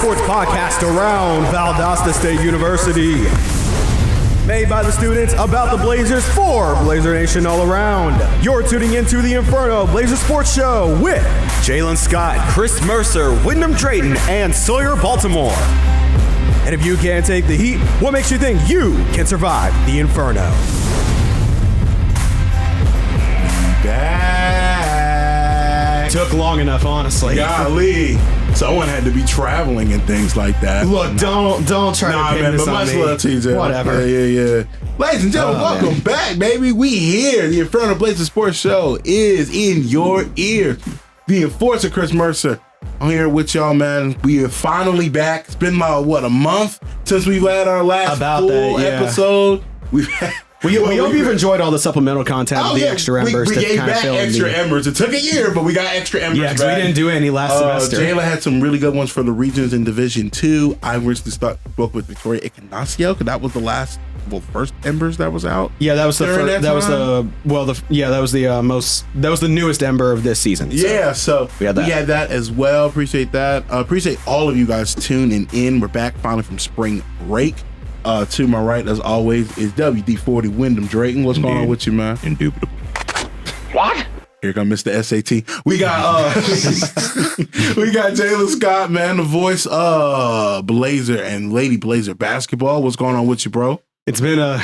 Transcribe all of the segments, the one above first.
sports podcast around Valdosta State University. Made by the students, about the Blazers, for Blazer Nation all around. You're tuning into the Inferno Blazer Sports Show with Jaylan Scott, Chris Mercer, Wyndham Drayton, and Sawyer Baltimore. And if you can't take the heat, what makes you think you can survive the Inferno? Back. Took long enough, honestly. Golly. Someone had to be traveling and things like that. Look, don't try to pin this on me. Love, TJ. Whatever. Yeah. Ladies and gentlemen, welcome back, baby. We here. The Inferno Blazer Sports Show is in your ear. The Enforcer, Chris Mercer. I'm here with y'all, man. We are finally back. It's been about, a month since we've had our last episode. We hope you've enjoyed all the supplemental content of the extra embers. We gave back extra embers. It took a year, but we got extra embers back. Yeah, we didn't do any last semester. Jayla had some really good ones for the regions in Division 2. I recently spoke with Victoria Ignacio, because that was the first embers that was out. Yeah, that was the first. That was the newest ember of this season. So yeah, so we had that as well. Appreciate that. Appreciate all of you guys tuning in. We're back finally from spring break. To my right, as always, is WD-40 Wyndham Drayton. What's going on with you, man? Indubitable. What? Here comes Mr. SAT. We got Jaylan Scott, man, the voice of Blazer and Lady Blazer basketball. What's going on with you, bro? It's been a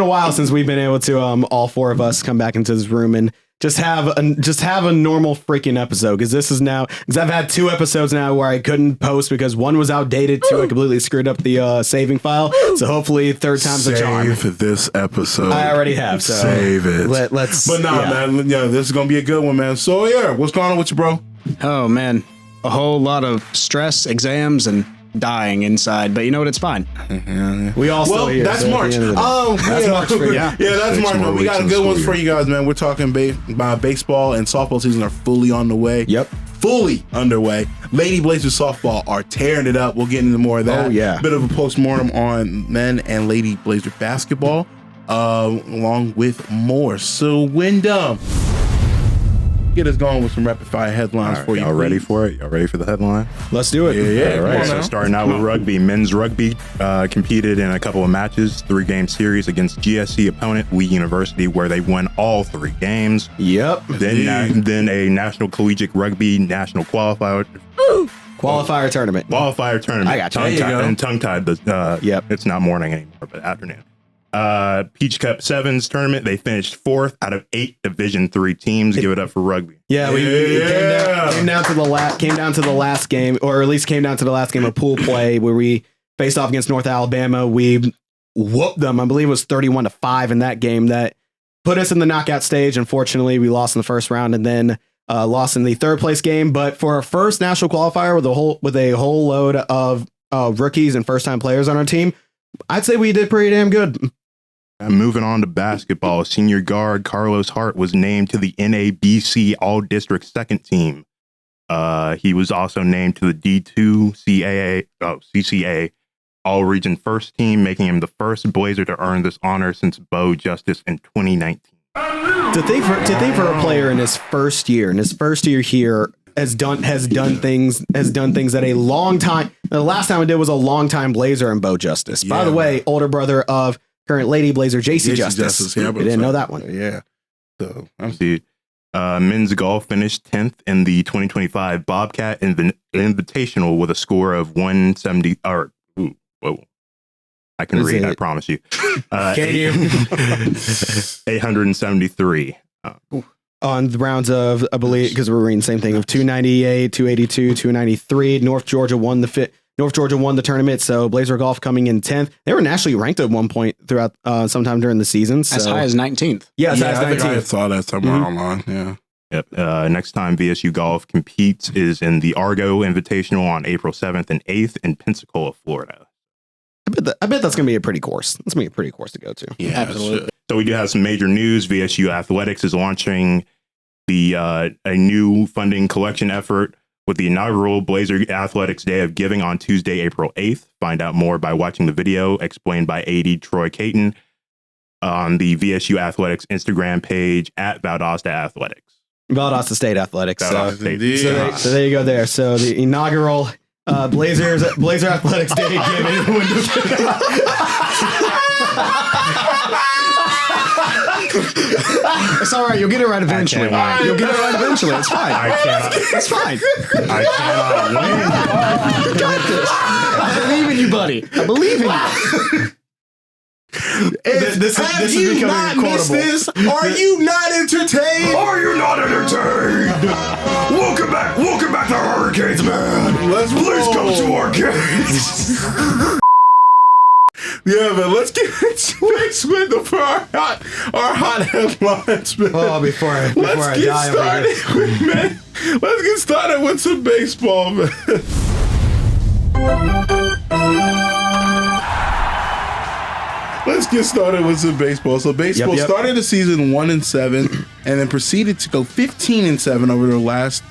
while since we've been able to all four of us come back into this room and just have a normal freaking episode, because I've had 2 episodes now where I couldn't post because one was outdated, 2 I completely screwed up the saving file. So hopefully third time's a charm. Save this episode. I already have. So save it. Let's. But man, this is gonna be a good one, man. Sawyer, what's going on with you, bro? Oh man, a whole lot of stress, exams, and dying inside, but you know what? It's fine. We all still here. That's March. That's March for you. Yeah, that's March. We got good ones for you guys, man. We're talking baseball and softball season are fully on the way. Yep. Fully underway. Lady Blazer softball are tearing it up. We'll get into more of that. Oh, yeah. Bit of a postmortem on men and Lady Blazer basketball, along with more. So, Wyndham, get us going with some rapid fire headlines for you. Y'all ready for it? Y'all ready for the headline? Let's do it. Yeah. All right. So starting out with rugby, men's rugby competed in a couple of matches, 3-game series against GSC opponent Lee University, where they won all 3 games. Yep. Then a national collegiate rugby national qualifier tournament. I got you. And tongue-tied. Yep. It's not morning anymore, but afternoon. Peach Cup Sevens tournament, they finished 4th out of 8 Division 3 teams. Give it up for rugby. Yeah, we came down to the last game, or at least came down to the last game of pool play, where we faced off against North Alabama. We whooped them. I believe it was 31-5 in that game. That put us in the knockout stage. Unfortunately, we lost in the first round and then lost in the 3rd place game. But for our first national qualifier with a whole load of rookies and first time players on our team, I'd say we did pretty damn good. Moving on to basketball, senior guard Carlos Hart was named to the NABC All-District Second Team. He was also named to the D2 CCA All-Region First Team, making him the first Blazer to earn this honor since Bo Justice in 2019. To think for a player in his first year here has done things that a long time. The last time I did was a long time Blazer and Bo Justice. By the way, older brother of current Lady Blazer JC Justice. Yeah, I didn't know that one. Yeah. So men's golf finished 10th in the 2025 Bobcat Invitational with a score of 170. I can read. I promise you. Can you? 873. On the rounds of, I believe, because we're reading the same thing, of 298, 282, 293. North Georgia won the tournament, so Blazer Golf coming in 10th. They were nationally ranked at one point throughout sometime during the season. As high as 19th. Yeah, as high as 19th. I think I saw that somewhere online. Yeah. Yep. Next time VSU Golf competes is in the Argo Invitational on April 7th and 8th in Pensacola, Florida. I bet that's going to be a pretty course. That's going to be a pretty course to go to. Yeah, absolutely. So we do have some major news. VSU Athletics is launching a new funding collection effort with the inaugural Blazer Athletics Day of Giving on Tuesday, April 8th. Find out more by watching the video explained by AD Troy Caton on the VSU Athletics Instagram page at Valdosta Athletics. Valdosta State Athletics. Valdosta State. So there you go there. So the inaugural Blazer Athletics Day giving. It's all right. You'll get it right eventually. You'll get it right eventually. It's fine. It's fine. I cannot win. You got this. I believe in you, buddy. I believe in you. This is becoming quotable. This? Are you not entertained? Are you not entertained? Welcome back to Hurricanes, man. Please come to our games. Yeah, man. Let's get into it for our hot headlines, man. Oh, before I die over here. Let's get started with some baseball, man. Let's get started with some baseball. So baseball started the season 1-7, and then proceeded to go 15-7 over the last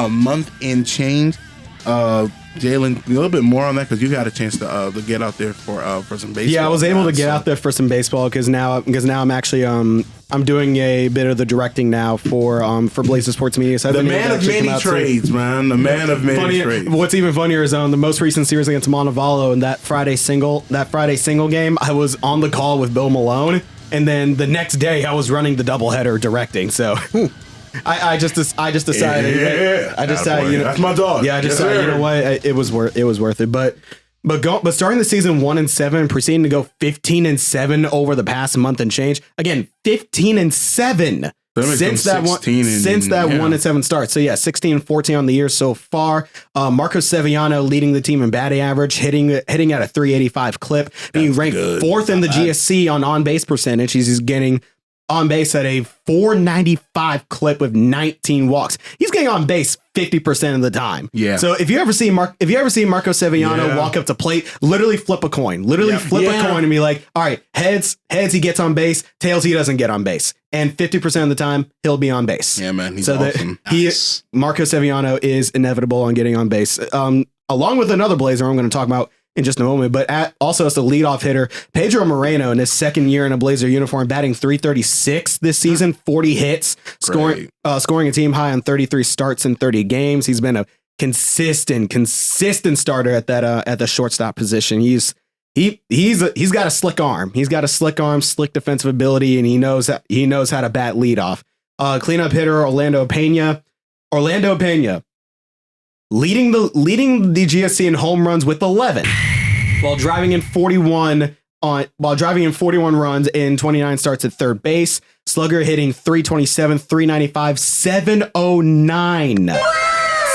month and change. Jaylan, a little bit more on that because you had a chance to get out there for some baseball. Yeah, I was able to get out there for some baseball because now I'm actually I'm doing a bit of the directing now for B.S.S Sports Media. So the man of many trades, man. The man of many trades. What's even funnier is the most recent series against Montevallo and that Friday single game. I was on the call with Bill Malone, and then the next day I was running the doubleheader directing. So. I just decided. Yeah. I decided. You know, that's my dog. Yeah, I decided. You know what? It was worth it. But starting the season 1-7, proceeding to go 15-7 over the past month and change. Again, 15-7 since that 1-7 start. So yeah, 16-14 on the year so far. Marco Sevillano leading the team in batting average, hitting at a 385 clip, being ranked fourth in the GSC on base percentage. He's getting on base at a 495 clip with 19 walks. He's getting on base 50% of the time. Yeah. So if you ever see Marco Sevillano walk up to plate, literally flip a coin. Flip a coin and be like, all right, heads he gets on base, tails he doesn't get on base. And 50% of the time he'll be on base. Yeah, man. He's awesome. Marco Sevillano is inevitable on getting on base. Along with another Blazer I'm going to talk about in just a moment, but also as the leadoff hitter, Pedro Moreno in his second year in a Blazer uniform, batting .336 this season, 40 hits, scoring a team high on 33 starts in 30 games. He's been a consistent starter at the shortstop position. He's got a slick arm. He's got a slick arm, slick defensive ability, and he knows how to bat leadoff. Cleanup hitter Orlando Pena. Leading the GSC in home runs with 11, while driving in 41 runs in 29 starts at third base. Slugger hitting .327, .395, .709.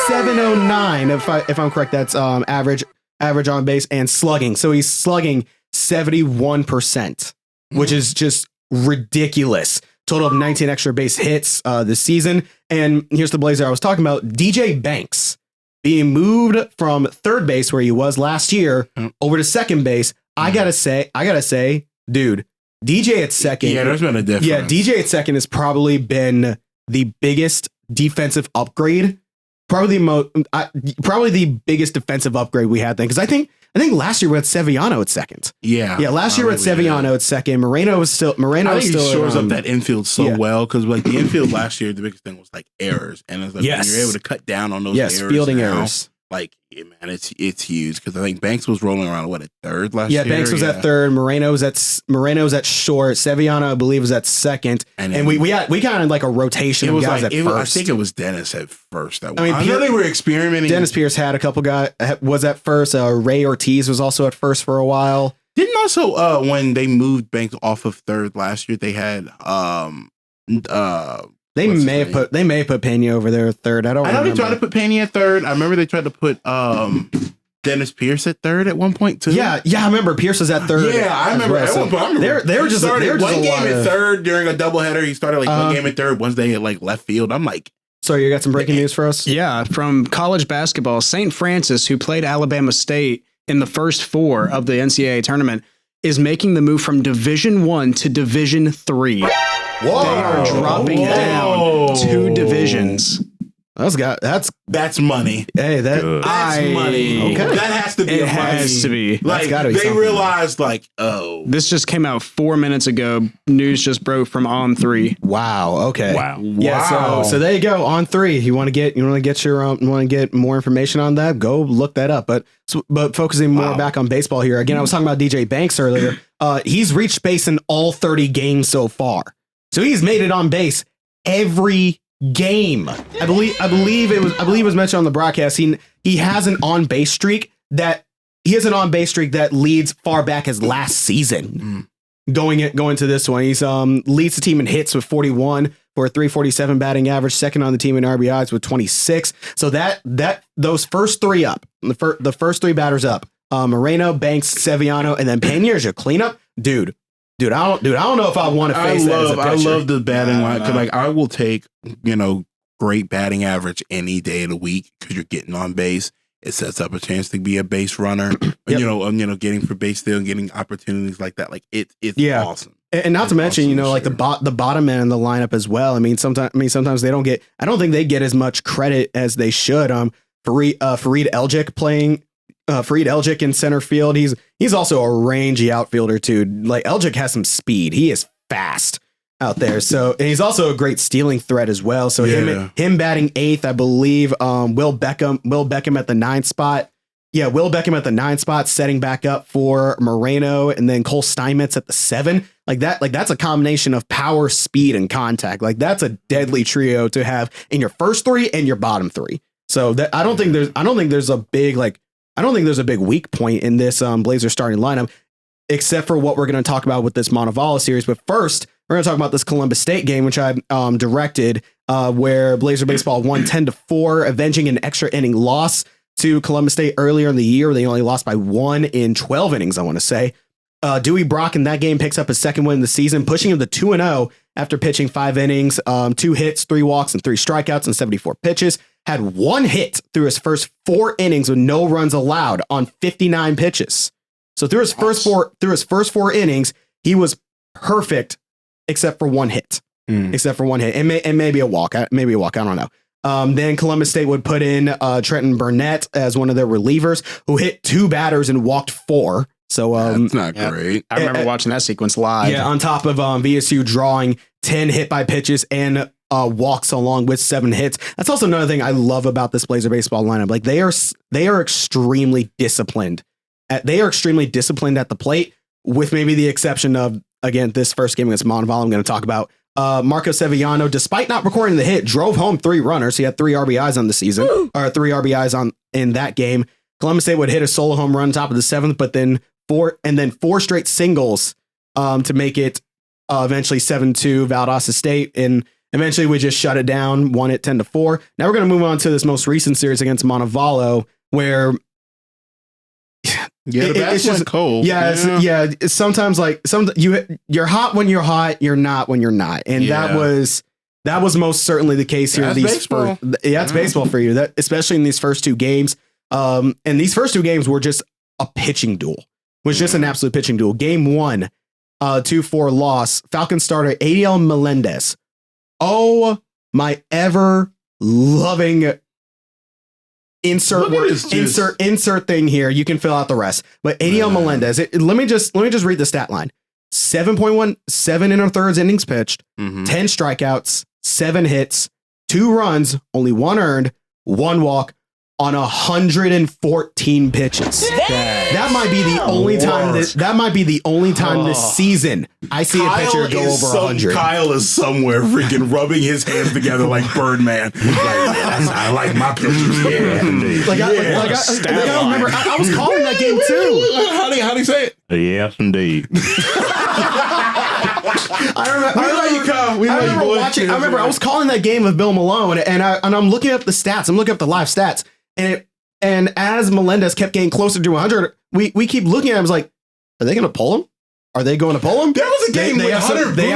709 if I'm correct. That's average on base, and slugging. So he's slugging 71%, which is just ridiculous. Total of 19 extra base hits this season. And here's the Blazer I was talking about, DJ Banks. Being moved from third base where he was last year over to second base. I gotta say, dude, DJ at second. Yeah, there's been a difference. Yeah, DJ at second has probably been the biggest defensive upgrade. Probably the biggest defensive upgrade we had then. Because I think last year we had Sevillano at second. Yeah. Last year we had Sevillano at second. Moreno still. I think he shores up that infield well because like the infield last year, the biggest thing was like errors, and it's like when you're able to cut down on those errors. Fielding errors. Like, yeah, man, it's huge because I think Banks was rolling around at third last year. Yeah, Banks was at third. Moreno's at short. Sevillano, I believe, was at second. And we kind of like a rotation of guys at first. I think it was Dennis at first. I know they were experimenting. Dennis Pierce had a couple guys was at first. Ray Ortiz was also at first for a while. Didn't also when they moved Banks off of third last year, they had They may have put Pena over there at third. I know they tried to put Pena at third. I remember they tried to put Dennis Pierce at third at one point too. Yeah, I remember Pierce was at third. Yeah, I remember at one point. They were just one game at third during a doubleheader. He started like one game at third, one day at like left field. I'm like, so you got some breaking news for us? Yeah, from college basketball, St. Francis, who played Alabama State in the first four of the NCAA tournament, is making the move from Division I to Division III. Whoa. They are dropping down two divisions. That's money. Hey, That's money. Okay. That has to be. It has to be. Like gotta be they something. realized, like, oh, This just came out 4 minutes ago. News just broke from On3. Wow. Okay. Wow. Yeah. Wow. So there you go. On 3. You want to get more information on that? Go look that up. But focusing more back on baseball here again. I was talking about DJ Banks earlier. He's reached base in all 30 games so far. So he's made it on base every game. I believe it was mentioned on the broadcast. He has an on base streak that leads far back as last season. Going to this one, he's leads the team in hits with 41 for a 347 batting average, second on the team in RBIs with 26. So those first three up, the first three batters up, Moreno, Banks, Seviano, and then Pena's your cleanup, dude. I don't know if I want to face that as a pitcher. I love the batting line because, like, I will take great batting average any day of the week because you're getting on base. It sets up a chance to be a base runner. Yep. Getting for base steal and getting opportunities like that. Like it's awesome. And not to mention, like the bottom man in the lineup as well. I mean, sometimes they don't get. I don't think they get as much credit as they should. Fareed Elgic playing. Fareed Elgic in center field. He's also a rangy outfielder too. Like Elgic has some speed. He is fast out there. So and he's also a great stealing threat as well. So him batting eighth, I believe. Will Beckham at the 9th spot. Yeah, Will Beckham at the 9th spot, setting back up for Moreno, and then Cole Steinmetz at the 7. Like that's a combination of power, speed, and contact. Like that's a deadly trio to have in your first 3 and your bottom 3. So that I don't think there's a big weak point in this Blazer starting lineup, except for what we're going to talk about with this Montevallo series. But first, we're going to talk about this Columbus State game, which I directed, where Blazer baseball won 10-4, avenging an extra inning loss to Columbus State earlier in the year. They only lost by 1 in 12 innings, I want to say. Dewey Brock in that game picks up his second win of the season, pushing him to 2-0 after pitching 5 innings, 2 hits, 3 walks, and 3 strikeouts and 74 pitches. Had 1 hit through his first 4 innings with no runs allowed on 59 pitches. So through his first 4 innings, he was perfect except for 1 hit. And maybe a walk. I don't know. Then Columbus State would put in Trenton Burnett as one of their relievers, who hit 2 batters and walked 4. So that's not great. I remember watching that sequence live. Yeah, on top of VSU drawing 10 hit by pitches and walks along with 7 hits. That's also another thing I love about this Blazer baseball lineup. Like they are extremely disciplined. They are extremely disciplined at the plate, with maybe the exception of, again, this first game against Montevallo I'm going to talk about. Marco Sevillano, despite not recording the hit, drove home 3 runners. He had 3 RBIs on the season, or 3 RBIs in that game. Columbus State would hit a solo home run top of the 7th, but then 4 straight singles to make it eventually 7-2 Valdosta State, and eventually we just shut it down, won it 10-4. Now we're going to move on to this most recent series against Montevallo, where the bats went cold. It's sometimes like you're hot when you're hot, you're not when you're not, and that was most certainly the case here. It's baseball for you. That especially in these first 2 games. And these first 2 games were just a pitching duel. Was just an absolute pitching duel. Game 1, 2-4 loss. Falcons starter Adiel Melendez. Oh my ever loving insert thing here. You can fill out the rest. But Adiel Melendez, let me just read the stat line. 7.1, 7 1/3 innings pitched, 10 strikeouts, 7 hits, 2 runs, only 1 earned, 1 walk on 114 pitches. That might be the only time this season I see a pitcher go over 100. Kyle is somewhere freaking rubbing his hands together like Birdman. I like my pitchers. I remember I was calling that game too. How do you say it? Yes, indeed. I remember I was calling that game of Bill Malone, and I'm looking up the stats. I'm looking up the live stats, and as Melendez kept getting closer to 100, we keep looking at him. I was like, are they going to pull him? Are they going to pull him? That was a game where Hunter they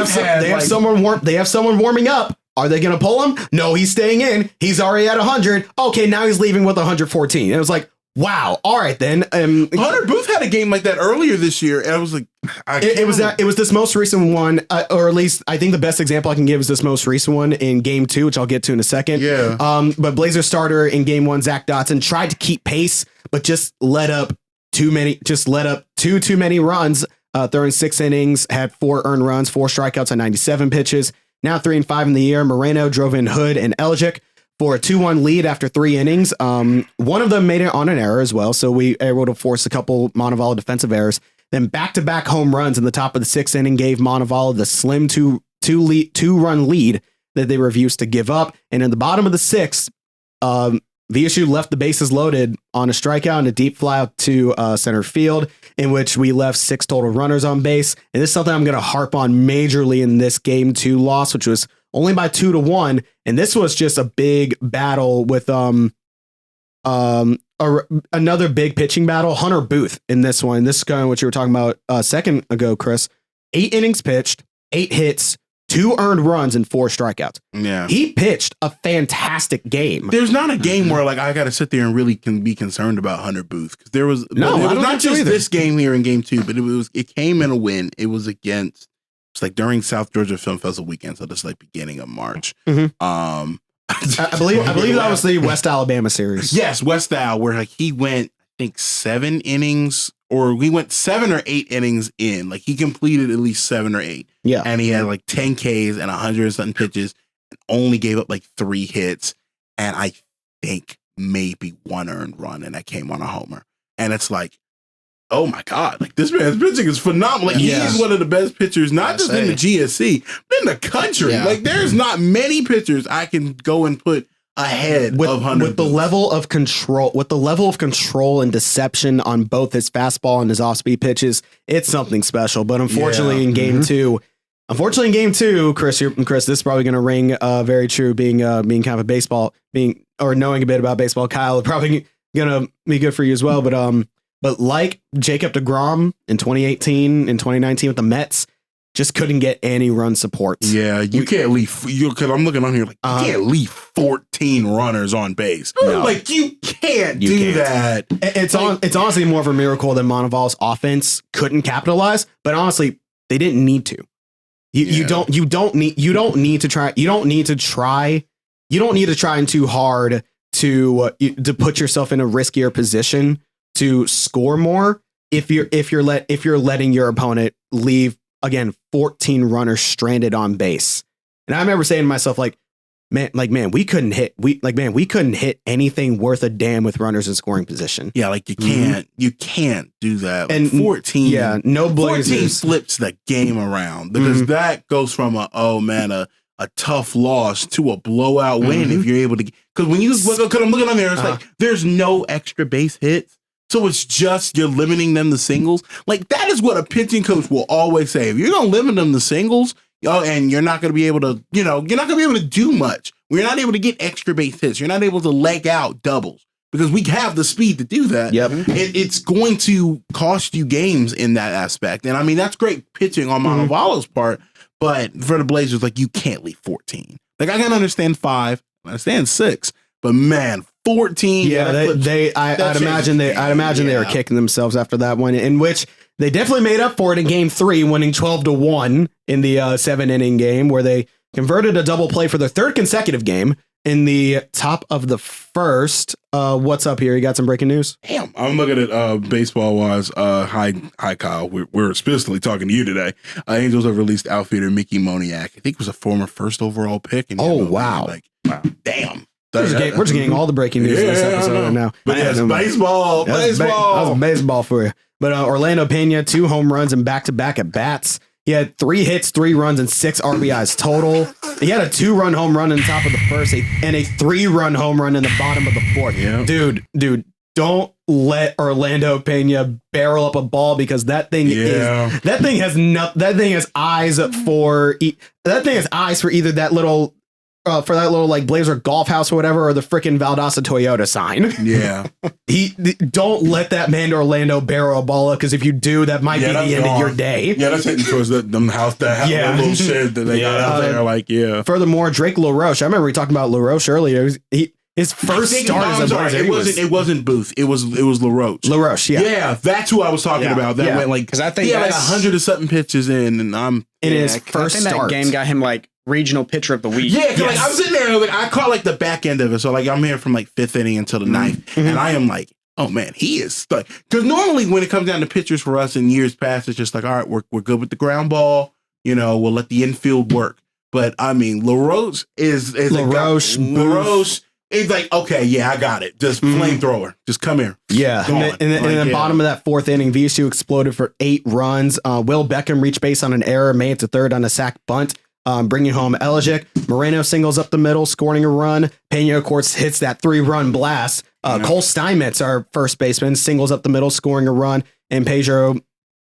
have someone warming up. Are they going to pull him? No, he's staying in. He's already at 100. Okay, now he's leaving with 114. And it was like, wow. All right, then. Hunter Booth had a game like that earlier this year, and I was like, it was this most recent one, or at least I think the best example I can give is this most recent one in game 2, which I'll get to in a second. Yeah. But Blazer starter in game 1, Zach Dotson, tried to keep pace, but just let up too many runs. Throwing 6 innings, had 4 earned runs, 4 strikeouts on 97 pitches. Now 3-5 in the year. Moreno drove in Hood and Elgic for a 2-1 lead after 3 innings. One of them made it on an error as well, so we were able to force a couple Montevallo defensive errors. Then back-to-back home runs in the top of the 6th inning gave Montevallo the slim 2-run lead that they refused to give up. And in the bottom of the 6th, VSU left the bases loaded on a strikeout and a deep fly out to center field, in which we left 6 total runners on base. And this is something I'm going to harp on majorly in this game 2 loss, which was only by 2-1. And this was just a big battle with another big pitching battle. Hunter Booth in this one. This is kind of what you were talking about a second ago, Chris. 8 innings pitched, 8 hits, 2 earned runs, and 4 strikeouts. Yeah. He pitched a fantastic game. There's not a game where like I got to sit there and really can be concerned about Hunter Booth, because there was not just this game here in game 2, but it came in a win. It was against, it's like during South Georgia Film Festival weekend, so this like beginning of March. I believe that was the West Alabama series. Yes, West Al, where like he went, I think 7 innings, or we went 7 or 8 innings in. Like he completed at least 7 or 8. Yeah. And he had like 10 Ks and 100 and something pitches and only gave up like 3 hits. And I think maybe 1 earned run, and that came on a homer. And it's like, oh my God, like this man's pitching is phenomenal. Like he's one of the best pitchers, not just in the GSC, but in the country. Yeah. Like there's not many pitchers I can go and put ahead of Hunter with the level of control and deception on both his fastball and his off-speed pitches. It's something special. But unfortunately, in game 2, Chris, this is probably going to ring very true. Being kind of a baseball, knowing a bit about baseball, Kyle, probably going to be good for you as well. But like Jacob deGrom in 2018 and 2019 with the Mets, just couldn't get any run support. Yeah, you can't leave. Because I'm looking on here like you can't leave 14 runners on base. No. Like you can't do that. It's honestly more of a miracle that Montevallo's offense couldn't capitalize. But honestly, they didn't need to. You don't need to try too hard to put yourself in a riskier position to score more if you're letting your opponent leave, again, 14 runners stranded on base. And I remember saying to myself, man, we couldn't hit anything worth a damn with runners in scoring position. Yeah, like you can't do that. Like and 14, no Blazers 14 flips the game around, because that goes from a tough loss to a blowout win if you're able to. Because when you look, because I'm looking on there, it's like there's no extra base hits. So it's just you're limiting them to singles. Like that is what a pitching coach will always say. If you're going to limit them to singles, and you're not going to be able to, you're not going to be able to do much. We're not able to get extra base hits. You're not able to leg out doubles, because we have the speed to do that. Yep. It's going to cost you games in that aspect. And I mean, that's great pitching on Montevallo's part, but for the Blazers, like you can't leave 14. Like I can understand 5, I understand 6, but man, 14. Yeah, I'd imagine they were kicking themselves after that one, in which they definitely made up for it in game 3, winning 12-1 in the 7-inning game, where they converted a double play for their 3rd consecutive game in the top of the 1st. What's up here? You got some breaking news? Damn, I'm looking at baseball wise. Hi Kyle. We're specifically talking to you today. Angels have released outfielder Mickey Moniak. I think it was a former 1st overall pick. And wow. Damn. We're just getting all the breaking news in this episode right now. But yes, baseball. That was baseball for you. But Orlando Pena, 2 home runs and back-to-back at bats. He had 3 hits, 3 runs, and 6 RBIs total. He had a 2-run home run in the top of the 1st and a 3-run home run in the bottom of the 4th. Yeah. Dude, don't let Orlando Pena barrel up a ball, because that thing has eyes for either that little. For that little like Blazer golf house or whatever, or the freaking Valdosta Toyota sign. Yeah. Don't let that man Orlando barrel a ball up, because if you do, that might be the end of your day. Yeah, that's hitting towards the house, that little shed that they got out there. Like, yeah. Furthermore, Drake LaRoche, I remember we talked about LaRoche earlier. His first start as a Blazer. It wasn't Booth. It was LaRoche. LaRoche, yeah. Yeah, that's who I was talking about. That went like, because I think he had like 100 or something pitches in his first start. That game got him like regional pitcher of the week. Yeah, because like I was sitting there and like I caught like the back end of it. So like I'm here from like 5th inning until the 9th, and I am like, oh man, he is stuck. Because normally when it comes down to pitchers for us in years past, it's just like, all right, we're good with the ground ball. You know, we'll let the infield work. But I mean, LaRoche is LaRoche. It's like, okay, yeah, I got it. Just flamethrower. Just come here. Yeah. And then bottom of that 4th inning, VSU exploded for 8 runs. Will Beckham reached base on an error, made it to 3rd on a sac bunt, bringing home Eligic. Moreno singles up the middle, scoring a run. Pena, of course, hits that 3-run blast. Cole Steinmetz, our first baseman, singles up the middle, scoring a run. And Pedro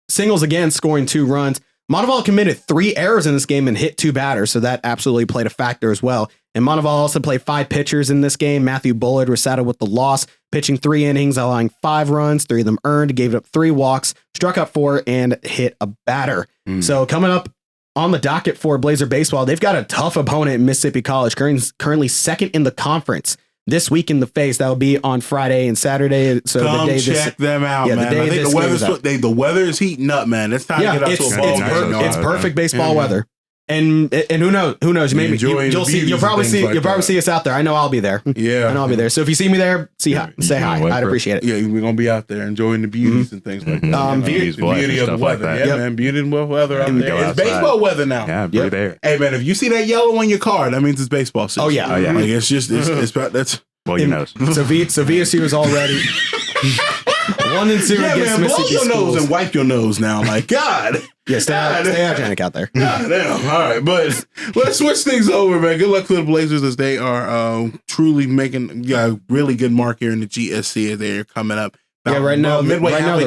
singles again, scoring 2 runs. Monteval committed 3 errors in this game and hit 2 batters, so that absolutely played a factor as well. And Monteval also played 5 pitchers in this game. Matthew Bullard was saddled with the loss, pitching 3 innings, allowing 5 runs, 3 of them earned, gave up 3 walks, struck out 4, and hit a batter. So coming up on the docket for Blazer baseball, they've got a tough opponent in Mississippi College, currently 2nd in the conference. This week in the face, that will be on Friday and Saturday. So come check them out, man. I think the weather is heating up, man. It's time to get up to a ball. It's perfect baseball weather. And who knows? Maybe you'll probably see us out there. I know I'll be there. Yeah, I know I'll be there. So if you see me there, say hi. I'd appreciate it. Yeah, we're gonna be out there enjoying the beauties and things like that. Beauty of the weather. Like man. Beauty and weather out there. It's baseball weather now. Yeah, be there. Hey man, if you see that yellow on your car, that means it's baseball season. Oh yeah. Like it's just that's. Well, you know. So VSU is already 1-2 against man, Mississippi blow your schools. nose and wipe your nose now. Like God. Yeah, stay hygienic out there. God damn. All right, but let's switch things over, man. Good luck to the Blazers as they are truly making really good mark here in the GSC as they're coming up. Right now they're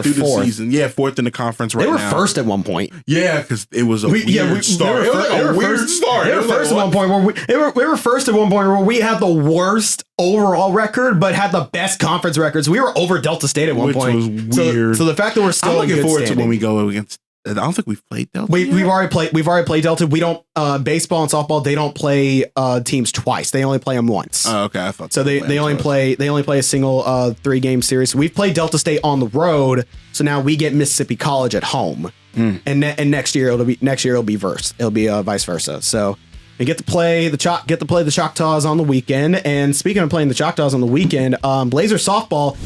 through 4th. the season. Yeah, 4th in the conference right now. They were 1st at one point. Yeah, because it was a weird start. It was like a weird start. They were first at one point where we were first at one point where we had the worst overall record, but had the best conference records. We were over Delta State at one point. Which was weird. So the fact that we're still I'm looking forward to when we go against. I don't think we've played Delta. We've already played Delta. We don't baseball and softball. They don't play teams twice. They only play them once. Oh, okay. I thought so. They only play a single 3-game series. We've played Delta State on the road. So now we get Mississippi College at home. And next year it'll be verse. It'll be vice versa. So we get to play the Choctaws on the weekend. And speaking of playing the Choctaws on the weekend, Blazer softball.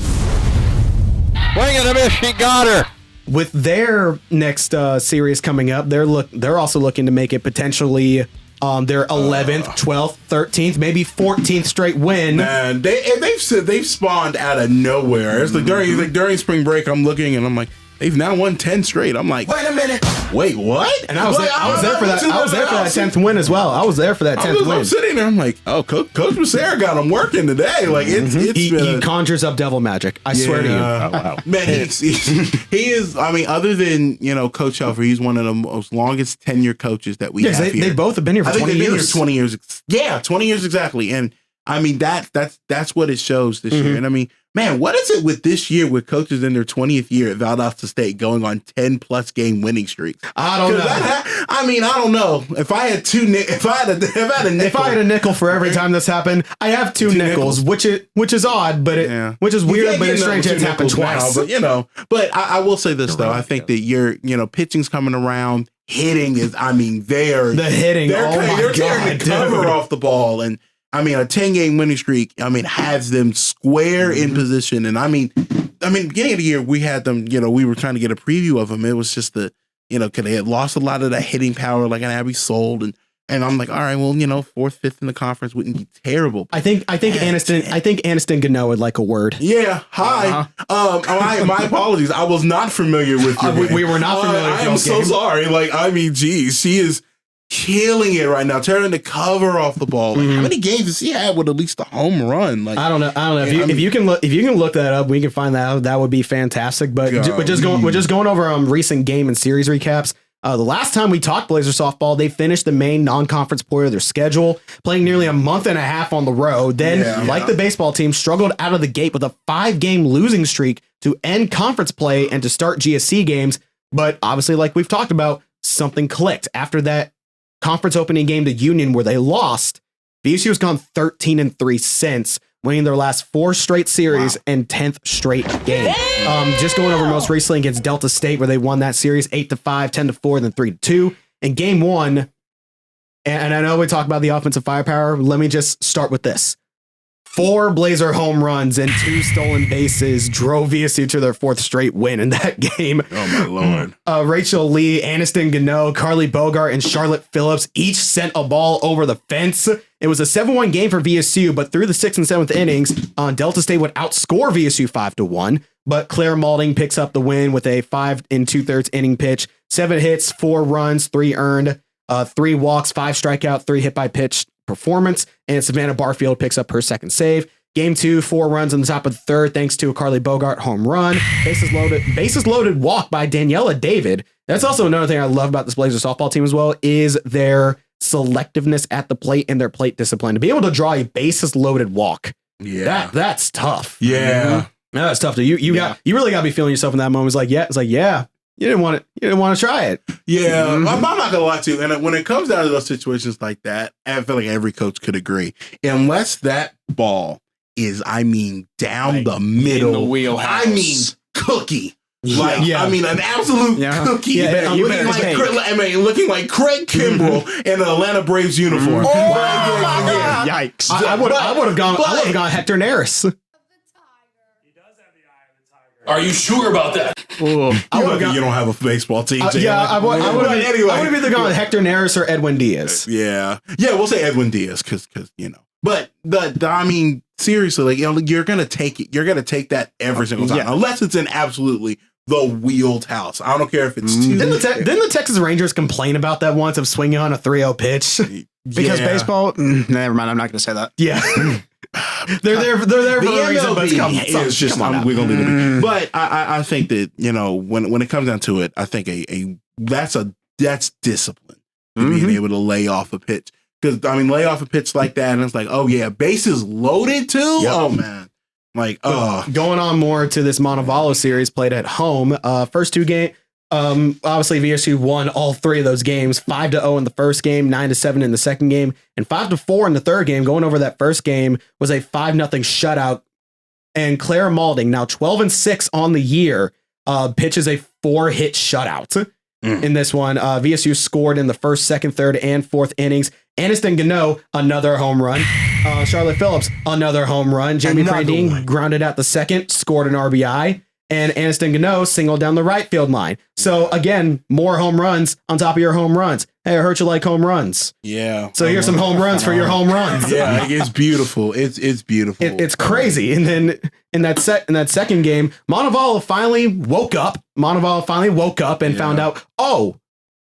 Swing and a miss. She got her. With their next series coming up, they're also looking to make it potentially their 11th, 12th, 13th, maybe 14th straight win. Man, they've spawned out of nowhere. It's like during spring break, I'm looking and I'm like, they've now won 10 straight. I'm like, wait a minute. Wait, what? And I was there for that 10th win as well. I was there for that 10th win. I'm sitting there. I'm like, oh, Coach Becerra got him working today. Like he conjures up devil magic. I swear to you. Oh, wow. Man, he is. I mean, other than Coach Helfer, he's one of the most longest tenure coaches that we have here. They both have been here for 20 years. Been here 20 years. Yeah, 20 years exactly. And I mean that's what it shows this year. And I mean, man, what is it with this year with coaches in their 20th year at Valdosta State going on 10+ game winning streaks? I don't know. I don't know. If I had a nickel for every time this happened, I have two nickels, which is odd, but which is weird, but it's strange it's happened twice. Now, but I will say this though. I think that pitching's coming around. Hitting is, they're tearing the cover off the ball. And a 10-game winning streak, has them square in position. And beginning of the year, we had them, we were trying to get a preview of them. It was just cause they had lost a lot of that hitting power, like an Abby Sold. And I'm like, all right, well, 4th, 5th in the conference wouldn't be terrible. I think Aniston Gano would like a word. Yeah. Hi. My apologies. I was not familiar with you. We were not familiar with you. I am so sorry. Geez, she is killing it right now, tearing the cover off the ball. How many games does he have with at least a home run? I don't know. If you can look that up, we can find that out. That would be fantastic. But we're just going over recent game and series recaps. The last time we talked Blazer softball, they finished the main non-conference part of their schedule, playing nearly a month and a half on the road. Then, like the baseball team, struggled out of the gate with a 5-game losing streak to end conference play and to start GSC games. But obviously, like we've talked about, something clicked after that conference opening game to Union where they lost. VSU has gone 13-3 since, winning their last 4 straight series and 10th straight game. Just going over most recently against Delta State, where they won that series 8-5, 10-4, then 3-2. In game 1, and I know we talk about the offensive firepower. Let me just start with this. 4 Blazer home runs and 2 stolen bases drove VSU to their 4th straight win in that game. Oh, my Lord. Rachel Lee, Aniston Gano, Carly Bogart, and Charlotte Phillips each sent a ball over the fence. It was a 7-1 game for VSU, but through the 6th and 7th innings, Delta State would outscore VSU 5-1. But Claire Malding picks up the win with a 5 2/3 inning pitch, 7 hits, 4 runs, 3 earned, 3 walks, 5 strikeout, 3 hit by pitch performance, and Savannah Barfield picks up her 2nd save. Game 2, 4 runs in the top of the 3rd, thanks to a Carly Bogart home run. Bases loaded walk by Daniela David. That's also another thing I love about this Blazer softball team as well, is their selectiveness at the plate and their plate discipline. To be able to draw a bases loaded walk, that's tough. Yeah. That's tough. You really got to be feeling yourself in that moment. It's like, yeah. You didn't want to try it. Yeah, I'm not gonna lie to you. And when it comes down to those situations like that, I feel like every coach could agree. Unless that ball is, down the middle, in the wheelhouse. Cookie. An absolute cookie. Yeah, looking like Craig Kimbrell in an Atlanta Braves uniform. Yikes! I would have gone Hector Neris. Are you sure about that? You don't have a baseball team. I would have either gone with Hector Neris or Edwin Diaz. Yeah, we'll say Edwin Diaz because But seriously, you're gonna take it. You're gonna take that every single time, unless it's in absolutely the wheeled house. I don't care if it's two. Didn't the Texas Rangers complain about that once of swinging on a 3-0 pitch? Because baseball. Never mind. I'm not going to say that. Yeah. They're there for a reason, but it's just we're gonna leave it. But I think that when it comes down to it, I think that's discipline, being able to lay off a pitch, because lay off a pitch like that and it's like, oh yeah, bases loaded too. Yep. Oh man, going on more to this Montevallo series played at home. First 2 games. Obviously VSU won all 3 of those games, 5-0 in the first game, 9-7 in the second game, and 5-4 in the third game. Going over that first game was a 5-0 shutout. And Claire Malding, now 12-6 on the year, pitches a 4-hit shutout in this one. VSU scored in the first, second, third, and fourth innings. Aniston Gano, another home run. Charlotte Phillips, another home run. Jamie Prandine grounded out the second, scored an RBI. And Aniston Gano singled down the right field line. So again, more home runs on top of your home runs. Hey, I heard you like home runs. Yeah. So here's some home runs for your home runs. Yeah, it's beautiful. It's beautiful. It's crazy. And then in that second game, Montevallo finally woke up. And found out, oh,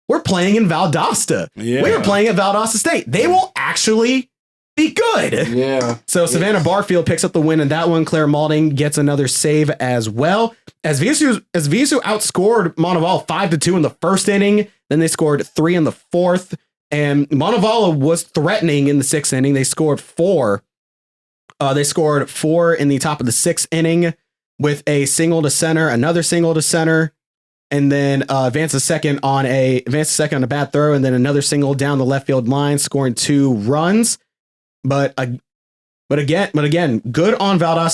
we're playing in Valdosta. Yeah. We were playing at Valdosta State. They will actually be good. Yeah. So Savannah Barfield picks up the win in that one. Claire Malding gets another save as well. As VSU outscored Montevallo 5-2 in the first inning, then they scored 3 in the fourth, and Montevallo was threatening in the 6th inning. They scored 4. They scored 4 in the top of the 6th inning with a single to center, another single to center, and then advance a second on a bad throw, and then another single down the left field line, scoring 2 runs. But again, good on Valdosta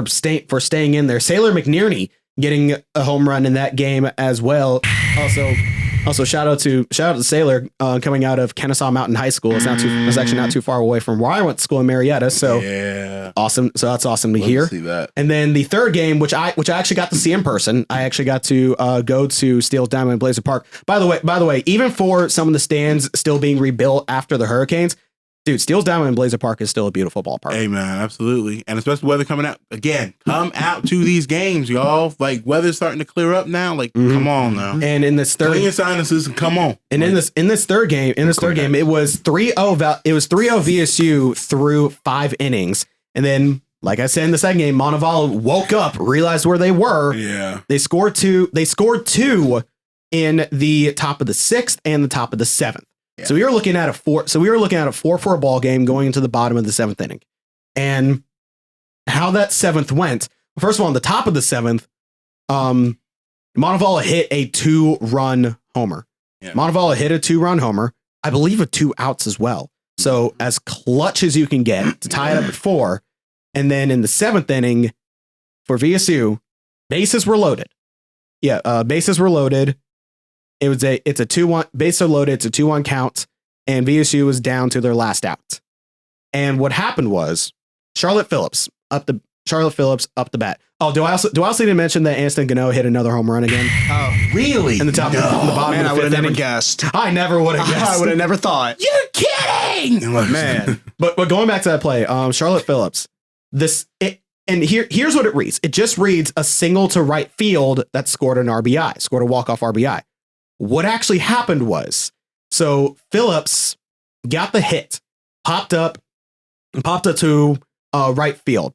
State for staying in there. Sailor McNearney getting a home run in that game as well. Also shout out to Sailor coming out of Kennesaw Mountain High School. It's actually not too far away from where I went to school in Marietta. So yeah, awesome. So that's awesome to hear. See that. And then the third game, which I actually got to see in person. I actually got to go to Steele's Diamond Blazer Park. By the way, even for some of the stands still being rebuilt after the hurricanes, dude, Steele's Diamond Blazer Park is still a beautiful ballpark. Hey, man, absolutely. And especially weather coming out. Again, come out to these games, y'all. Like, weather's starting to clear up now. Like, come on now. And in this third... Clean your sinuses and come on. And in this third game, it was 3-0 VSU through 5 innings. And then, like I said in the second game, Montevallo woke up, realized where they were. Yeah. They scored 2 in the top of the 6th and the top of the 7th. Yeah. So we were looking at a 4-4 ball game going into the bottom of the 7th inning. And how that 7th went, first of all, on the top of the 7th, Montevallo hit a 2-run homer. Yeah. Montevallo hit a 2-run homer, I believe with 2 outs as well. So as clutch as you can get to tie it up at 4, And then in the 7th inning for VSU, bases were loaded. Bases were loaded. It's a 2-1, bases are loaded. It's a 2-1 count, and VSU was down to their last out. And what happened was Charlotte Phillips up the bat. Oh, do I also need to mention that Aniston Gano hit another home run again? Oh, really? In the top, in the bottom. man, of the I would have 5th never inning. guessed. I never would have guessed. I would have never thought. You're kidding, Man. But going back to that play, Charlotte Phillips, here's what it reads. It just reads a single to right field that scored a walk-off RBI. What actually happened was, so Phillips got the hit, popped up to right field,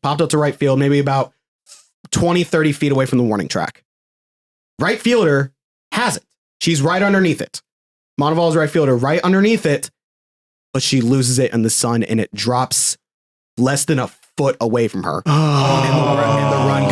maybe about 20, 30 feet away from the warning track. Right fielder has it. She's right underneath it. Monteval's right fielder right underneath it, but she loses it in the sun and it drops less than a foot away from her. And the run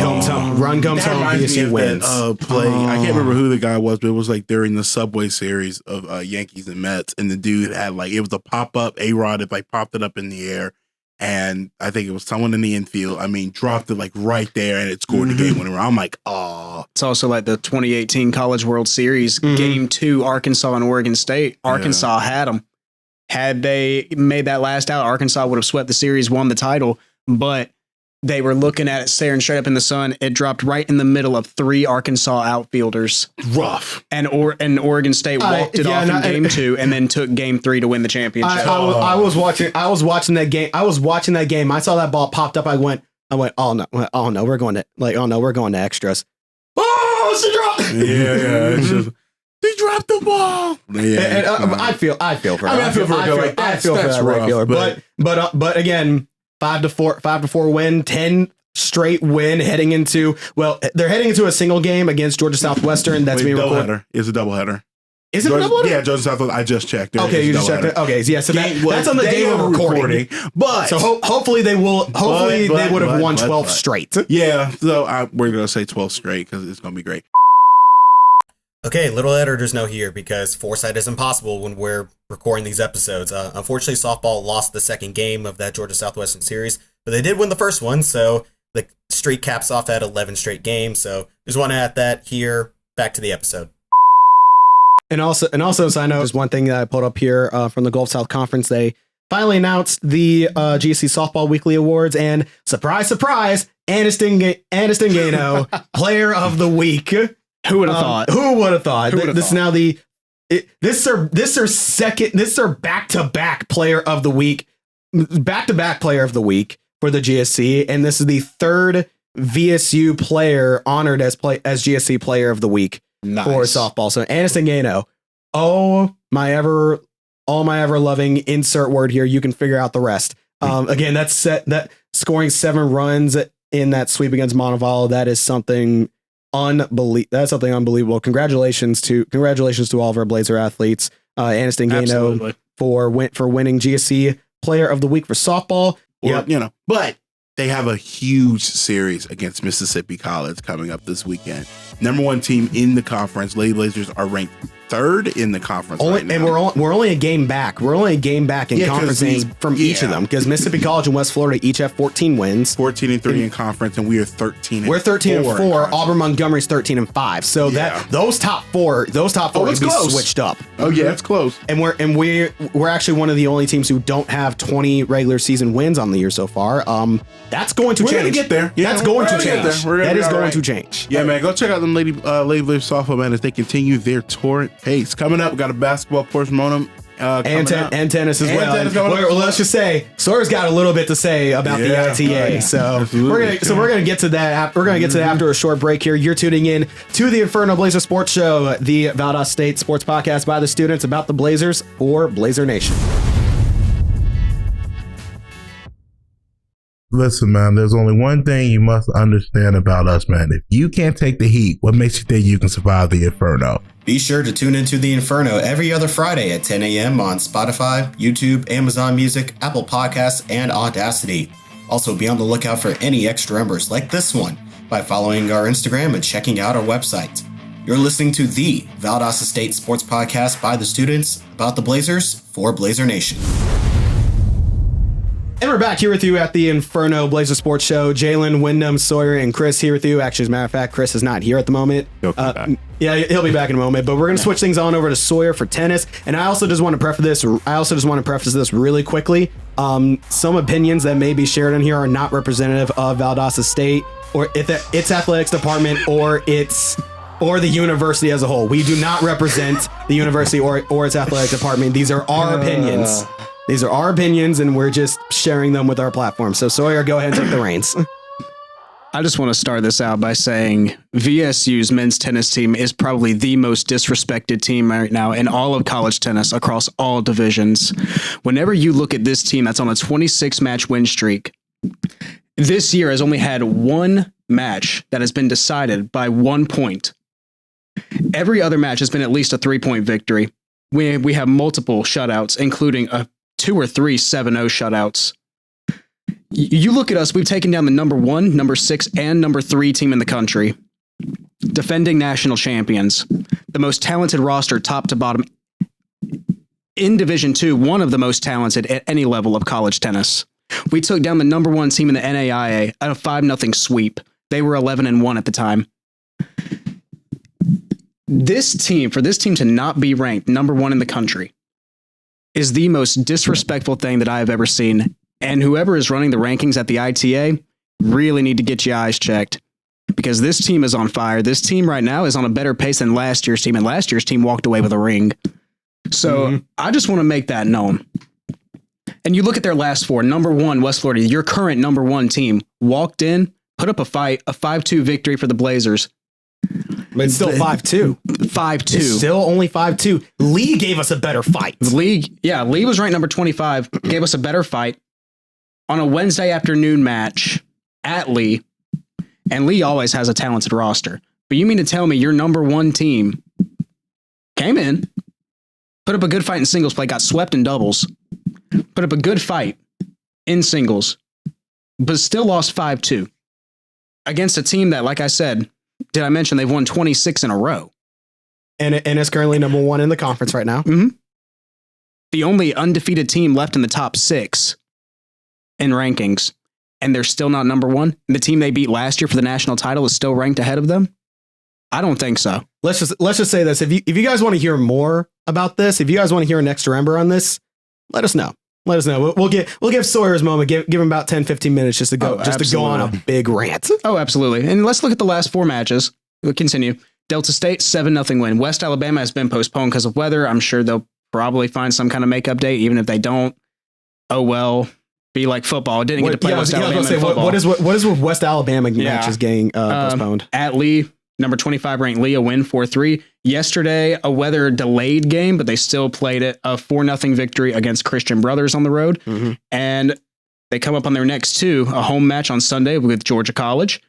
comes home. VSU wins. Play. I can't remember who the guy was, but it was like during the Subway series of Yankees and Mets, and the dude had it was a pop up. A-Rod had popped it up in the air, and I think it was someone in the infield. I mean, dropped it right there, and it scored the game winner. I'm like, oh. It's also like the 2018 College World Series, Game 2, Arkansas and Oregon State. Arkansas had them. Had they made that last out, Arkansas would have swept the series, won the title. But they were looking at it, staring straight up in the sun. It dropped right in the middle of 3 Arkansas outfielders. Rough. And Oregon State walked it off in Game 2 and then took Game 3 to win the championship. I was watching that game. I saw that ball popped up. I went, oh no, we're going to extras. Oh, she dropped. Yeah. It's just, they dropped the ball. Yeah, I feel for her. I feel for that right fielder. But again, 5-4 win, 10 straight win heading into a single game against Georgia Southwestern. That's being recorded. It's a doubleheader. Is it a doubleheader? Yeah, Georgia Southwestern. I just checked. Okay, you just checked it. Okay, yeah. So that's on the day of recording. But so hopefully they will. Hopefully they would have won 12 straight. Yeah. So we're gonna say 12 straight because it's gonna be great. Okay, little editor's note here because foresight is impossible when we're recording these episodes. Unfortunately, softball lost the second game of that Georgia Southwestern series, but they did win the first one, so the streak caps off at 11 straight games. So just want to add that here. Back to the episode. And also, side note, there's one thing that I pulled up here from the Gulf South Conference. They finally announced the GSC Softball Weekly Awards, and surprise, surprise, Aniston Gano, Player of the Week. Who would have thought? Who would have thought? This is now this is their back-to-back Player of the Week, back-to-back Player of the Week for the GSC, and this is the third VSU player honored as GSC Player of the Week for softball. So Aniston Gano, all my ever loving insert word here. You can figure out the rest. Again, that scoring 7 runs in that sweep against Montevallo. That is something. That's something unbelievable. Congratulations to all of our Blazer athletes. Aniston Gano for winning GSC Player of the Week for softball. But they have a huge series against Mississippi College coming up this weekend. Number 1 team in the conference. Lady Blazers are ranked 3rd in the conference right now. And we're only a game back. We're only a game back in conferences from each of them because Mississippi College and West Florida each have 14 wins. 14-3 in conference, and we are 13-4. We're 13-4. Auburn Montgomery's 13-5. So those top four would be switched up. Oh yeah, it's close. And we're actually one of the only teams who don't have 20 regular season wins on the year so far. That's going to change. We're gonna get there. That's going to change. That is going to change. Yeah, man. Go check out them Lady Blazers softball, man, as they continue their torrent pace. Coming up, we got a basketball portion on them. And tennis as well. Let's just say Sawyer's got a little bit to say about the ITA. So we're gonna get to that. We're gonna get to that after a short break here. You're tuning in to the Inferno Blazer Sports Show, the Valdosta State Sports Podcast by the students about the Blazers for Blazer Nation. Listen, man, there's only one thing you must understand about us, man. If you can't take the heat, what makes you think you can survive the Inferno? Be sure to tune into the Inferno every other Friday at 10 a.m. on Spotify, YouTube, Amazon Music, Apple Podcasts, and Audacity. Also, be on the lookout for any extra numbers like this one by following our Instagram and checking out our website. You're listening to the Valdosta State Sports Podcast by the students about the Blazers for Blazer Nation. And we're back here with you at the Inferno Blazer Sports Show. Jaylan, Wyndham, Sawyer, and Chris here with you. Actually, as a matter of fact, Chris is not here at the moment. Yeah, he'll be back in a moment. But we're going to switch things on over to Sawyer for tennis. And I also just want to preface this really quickly. Some opinions that may be shared in here are not representative of Valdosta State or its athletics department or the university as a whole. We do not represent the university or its athletic department. These are our opinions. These are our opinions, and we're just sharing them with our platform. So, Sawyer, go ahead and take the reins. I just want to start this out by saying VSU's men's tennis team is probably the most disrespected team right now in all of college tennis across all divisions. Whenever you look at this team that's on a 26-match win streak, this year has only had one match that has been decided by 1 point. Every other match has been at least a 3-point victory. We have multiple shutouts, including 2 or 3 7-0 shutouts. You look at us, we've taken down the number 1, number 6, and number 3 team in the country. Defending national champions. The most talented roster, top to bottom. In Division 2, one of the most talented at any level of college tennis. We took down the number 1 team in the NAIA at a 5-0 sweep. They were 11-1 at the time. For this team to not be ranked number 1 in the country is the most disrespectful thing that I have ever seen. And whoever is running the rankings at the ITA really need to get your eyes checked, because this team is on fire. This team right now is on a better pace than last year's team, and last year's team walked away with a ring. So I just want to make that known. And you look at their last 4. Number 1, West Florida, your current number 1 team, walked in, put up a fight, a 5-2 victory for the Blazers. But it's still 5-2. 5-2. It's still only 5-2. Lee gave us a better fight. Lee was ranked number 25, gave us a better fight on a Wednesday afternoon match at Lee. And Lee always has a talented roster. But you mean to tell me your number 1 team came in, put up a good fight in singles play, got swept in doubles, put up a good fight in singles, but still lost 5-2 against a team that, like I said, did I mention they've won 26 in a row? And is currently number 1 in the conference right now. Mm-hmm. The only undefeated team left in the top 6 in rankings, and they're still not number 1. The team they beat last year for the national title is still ranked ahead of them? I don't think so. Let's just say this. If you guys want to hear more about this, if you guys want to hear an extra ember on this, let us know. Let us know. We'll give Sawyer's moment. Give him about 10-15 minutes just to go on a big rant. Oh, absolutely. And let's look at the last 4 matches. We'll continue. Delta State 7-0 win. West Alabama has been postponed because of weather. I'm sure they'll probably find some kind of makeup date. Even if they don't, oh well. Be like football. Didn't get to play West Alabama in football. What is with West Alabama matches getting postponed? At Lee, number 25 ranked Lee, a win 4-3. Yesterday, a weather delayed game, but they still played it. A 4-0 victory against Christian Brothers on the road. Mm-hmm. And they come up on their next 2, a home match on Sunday with Georgia College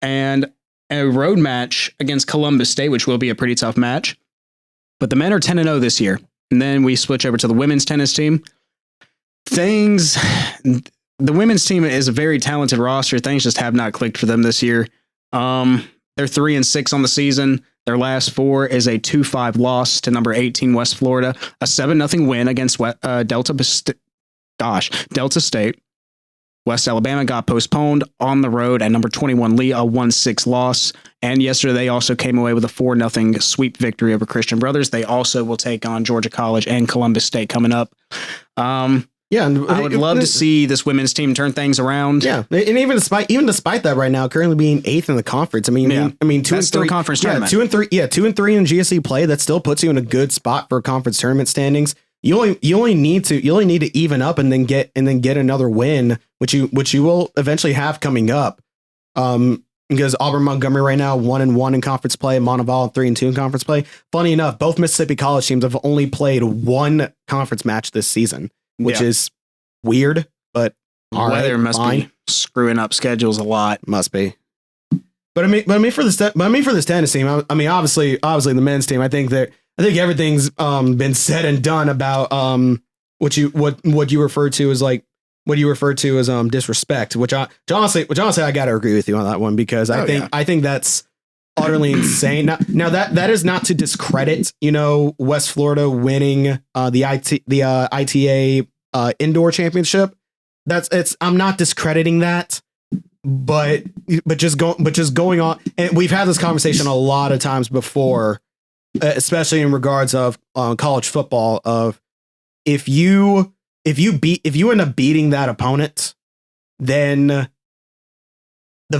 and a road match against Columbus State, which will be a pretty tough match. But the men are 10-0 this year. And then we switch over to the women's tennis team. The women's team is a very talented roster. Things just have not clicked for them this year. They're 3-6 on the season. Their last 4 is a 2-5 loss to number 18 West Florida, a 7-0 win against Delta State. West Alabama got postponed on the road at number 21 Lee, a 1-6 loss. And yesterday they also came away with a 4-0 sweep victory over Christian Brothers. They also will take on Georgia College and Columbus State coming up. Yeah, and I would love to see this women's team turn things around. Yeah, and even despite that, right now, currently being 8th in the conference. I mean, 2 and 3 conference tournament. 2 and 3. Yeah, 2 and 3 in GSC play. That still puts you in a good spot for conference tournament standings. You only need to even up and then get another win, which you will eventually have coming up. Because Auburn Montgomery right now 1-1 in conference play, Monteval 3-2 in conference play. Funny enough, both Mississippi college teams have only played 1 conference match this season, which is weird, but weather must be screwing up schedules a lot. Must be. But I mean for this tennis team, I mean obviously the men's team. I think everything's been said and done about what you referred to as disrespect, which honestly I got to agree with you on that one, because I think that's utterly insane. Now that is not to discredit, West Florida winning the ITA indoor championship. I'm not discrediting that, but just going on, and we've had this conversation a lot of times before, especially in regards of college football. Of if you end up beating that opponent, then the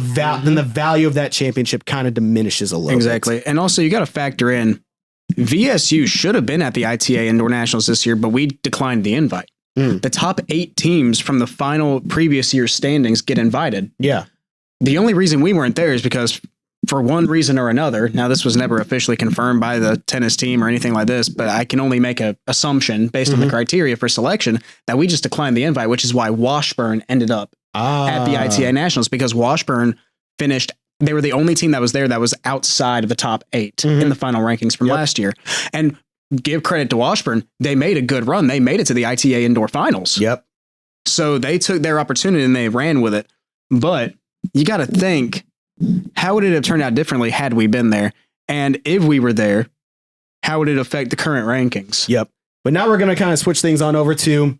value of that championship kind of diminishes a little. Exactly, and also you got to factor in VSU should have been at the ITA Indoor Nationals this year, but we declined the invite. The top 8 teams from the final previous year's standings get invited. Yeah. The only reason we weren't there is because for one reason or another, now this was never officially confirmed by the tennis team or anything like this, but I can only make an assumption based on the criteria for selection that we just declined the invite, which is why Washburn ended up at the ITA Nationals, because Washburn finished, they were the only team that was there that was outside of the top 8 in the final rankings from last year. And give credit to Washburn, they made a good run. They made it to the ITA Indoor Finals. Yep. So they took their opportunity and they ran with it. But you got to think, how would it have turned out differently had we been there? And if we were there, how would it affect the current rankings? Yep. But now we're going to kind of switch things on over to,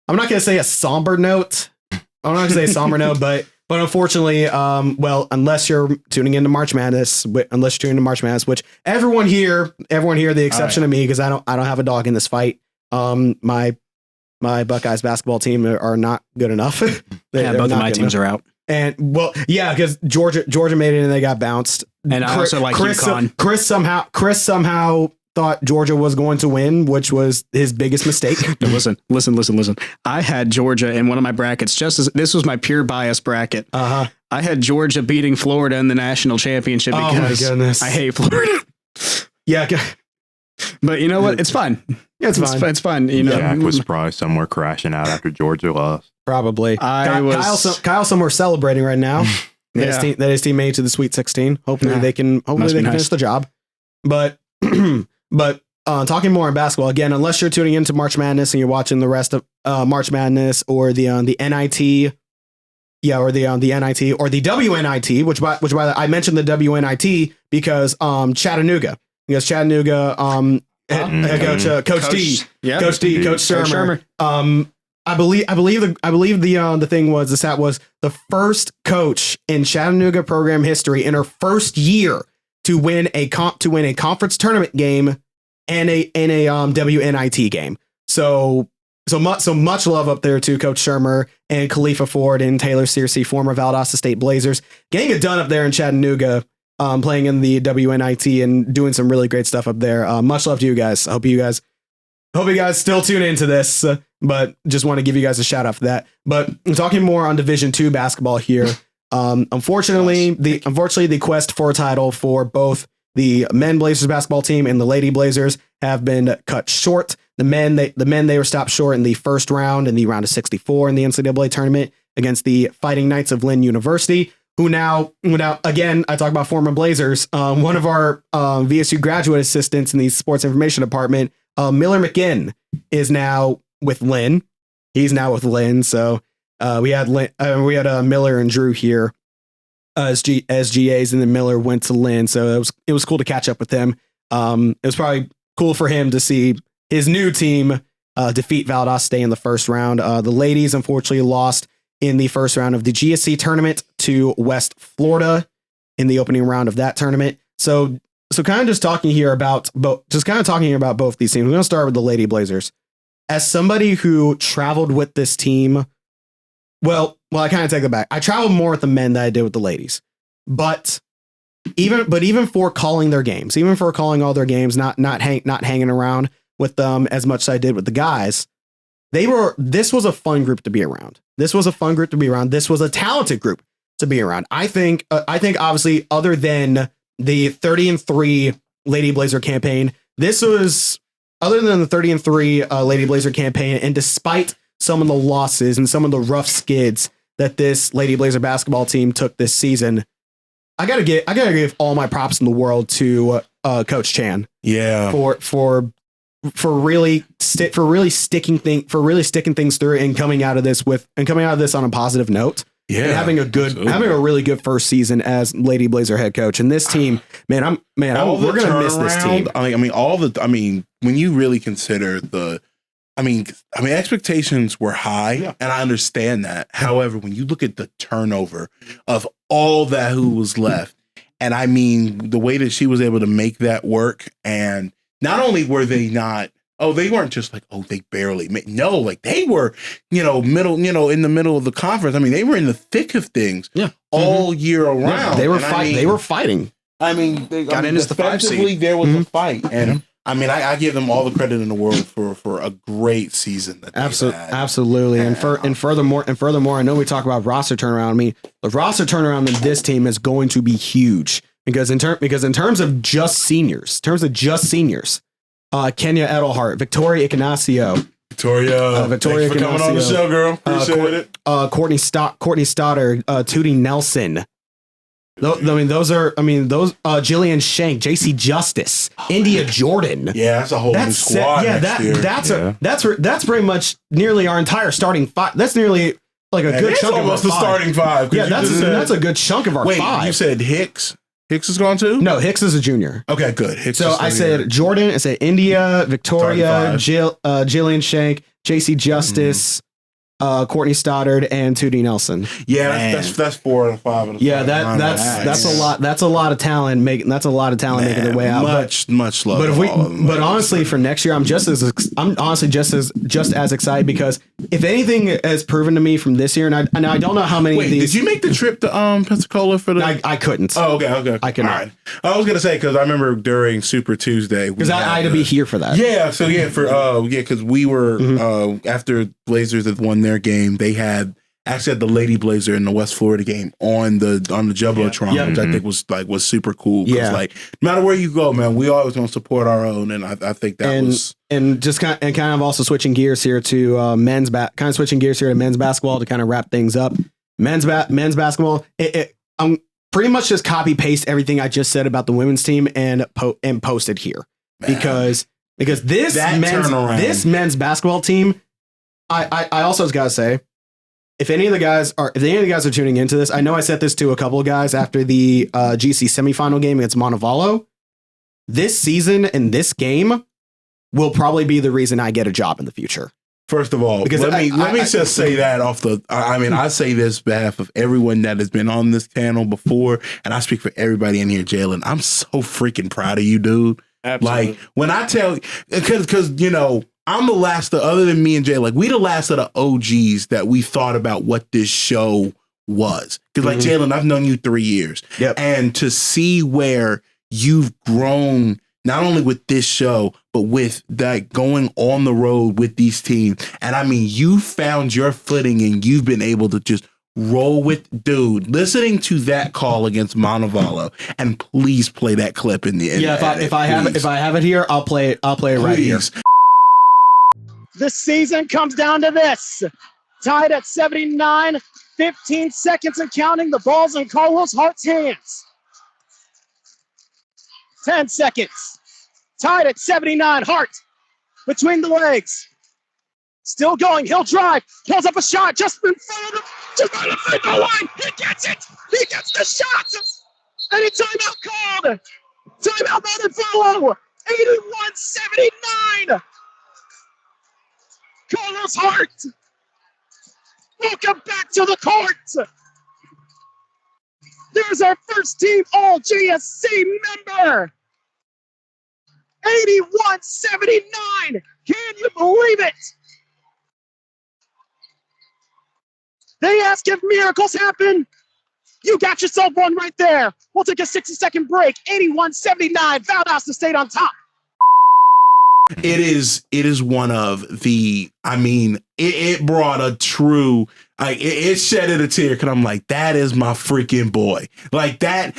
I'm not going to say a somber note. I'm not going to say a somber note, but unfortunately, well, unless you're tuning into March Madness, which everyone here, the exception of me, because I don't have a dog in this fight. My Buckeyes basketball team are not good enough. Both of my teams are out. And well, yeah, because Georgia made it and they got bounced. And I also like UConn. Chris somehow thought Georgia was going to win, which was his biggest mistake. No, listen. I had Georgia in one of my brackets. This was my pure bias bracket. I had Georgia beating Florida in the national championship because I hate Florida. Yeah, but you know what? It's fine. Yeah, it's fine. It's fun. You know, Jack was probably somewhere crashing out after Georgia lost. Probably. Kyle somewhere celebrating right now. That his team made it to the Sweet 16. Hopefully they can finish the job. But talking more on basketball again, unless you're tuning into March Madness and you're watching the rest of March Madness or the NIT, or the NIT or the WNIT, which by the I mentioned the WNIT because Chattanooga, head coach Coach Shermer. I believe the thing was, the stat was the first coach in Chattanooga program history in her first year to win a conference tournament game and a WNIT game. So much love up there to Coach Shermer and Khalifa Ford and Taylor Searcy, former Valdosta State Blazers, getting it done up there in Chattanooga, playing in the WNIT and doing some really great stuff up there. Much love to you guys. I hope you guys still tune into this, but just want to give you guys a shout out for that. But I'm talking more on Division II basketball here. Unfortunately, the quest for a title for both the men Blazers basketball team and the lady Blazers have been cut short. The men they were stopped short in the first round, in the round of 64 in the NCAA tournament against the Fighting Knights of Lynn University, who now again, I talk about former Blazers. One of our VSU graduate assistants in the sports information department, Miller McGinn, is now with Lynn. He's now with Lynn. So we had Miller and Drew here as GAs, and then Miller went to Lynn. So it was cool to catch up with him. It was probably cool for him to see his new team defeat Valdosta State in the first round. The ladies unfortunately lost in the first round of the GSC tournament to West Florida in the opening round of that tournament. So kind of just talking here about both these teams. We're going to start with the Lady Blazers. As somebody who traveled with this team, well, I kind of take it back. I traveled more with the men than I did with the ladies. But even for calling their games, even for calling all their games, not hanging around with them as much as I did with the guys, this was a fun group to be around. This was a talented group to be around. I think obviously, other than the 30-3 Lady Blazer campaign, this was, other than the 30-3 Lady Blazer campaign, and despite some of the losses and some of the rough skids that this Lady Blazer basketball team took this season, I gotta give all my props in the world to Coach Chan. Yeah, for really sticking things through and coming out of this on a positive note. Yeah, and having a really good first season as Lady Blazer head coach. And this team, we're gonna miss this team. When you really consider the expectations were high, and I understand that. However, when you look at the turnover of all that who was left, and I mean the way that she was able to make that work, and not only were they not, they weren't just like, they barely made, no, like they were, middle, in the middle of the conference. I mean, they were in the thick of things all year around. Yeah, they were fighting. They were fighting. I mean, defensively, there was a fight, and I mean, I give them all the credit in the world for a great season. That absolutely, and furthermore, I know we talk about roster turnaround. I mean, the roster turnaround in this team is going to be huge because in terms of just seniors, Kenya Edelhart, Victoria Ignacio. Victoria, thanks for coming on the show, girl. Appreciate it. Courtney Stoddard, Tootie Nelson. Jillian Shank, JC Justice, India Jordan. Yeah, that's a whole new squad. That's pretty much nearly our entire starting five. That's nearly like a good chunk of our starting five. Yeah, that's a good chunk of our five. You said Hicks. Hicks is gone too? No, Hicks is a junior. Okay, good. I said Jordan, I said India, Victoria, Jillian Shank, JC Justice, Courtney Stoddard, and Tootie Nelson. Yeah, that's 4 out of 5. That's a lot. That's a lot of talent making. That's a lot of talent making their way out. Much love. But honestly, for next year, I'm just as excited because if anything has proven to me from this year, and I don't know how many of these. Did you make the trip to Pensacola for the? I couldn't. Oh, okay. I couldn't. All right. I was gonna say because I remember during Super Tuesday because I had to be here for that. Yeah. So because we were after Blazers had won their game, they had the Lady Blazer in the West Florida game on the Jumbotron, which I think was super cool. Yeah, like no matter where you go, man, we always gonna support our own, and I think that was just kind of also switching gears here to men's basketball to kind of wrap things up. Men's basketball, I'm pretty much just copy paste everything I just said about the women's team and posted here because this men's basketball team. I also got to say, if any of the guys are tuning into this, I know I said this to a couple of guys after the GC semifinal game against Montevallo. This season and this game will probably be the reason I get a job in the future. First of all, let me just say that off the. I mean, I say this on behalf of everyone that has been on this channel before, and I speak for everybody in here, Jaylan. I'm so freaking proud of you, dude. Absolutely. Like when I tell, because I'm the last, other than me and Jay, like we the last of the OGs that we thought about what this show was. Because like Jaylan, I've known you 3 years. Yep. And to see where you've grown, not only with this show, but with that going on the road with these teams. And I mean, you found your footing and you've been able to just roll with, dude, listening to that call against Montevallo, and please play that clip in the end. Yeah, if I have it here, I'll play it right here. The season comes down to this. Tied at 79, 15 seconds and counting. The ball's in Carlos Hart's hands. 10 seconds. Tied at 79. Hart between the legs. Still going. He'll drive. Pulls up a shot just in front of him. Just on the free throw line. He gets it. He gets the shot. Any timeout called. Timeout not in follow. 81-79. Carlos Hart. Welcome back to the court. There's our first team All JSC member. 81-79. Can you believe it? They ask if miracles happen. You got yourself one right there. We'll take a 60-second break. 81-79. Valdosta State on top. It is one of the, I mean, it brought a true, like, it shedded a tear because I'm like, that is my freaking boy. Like that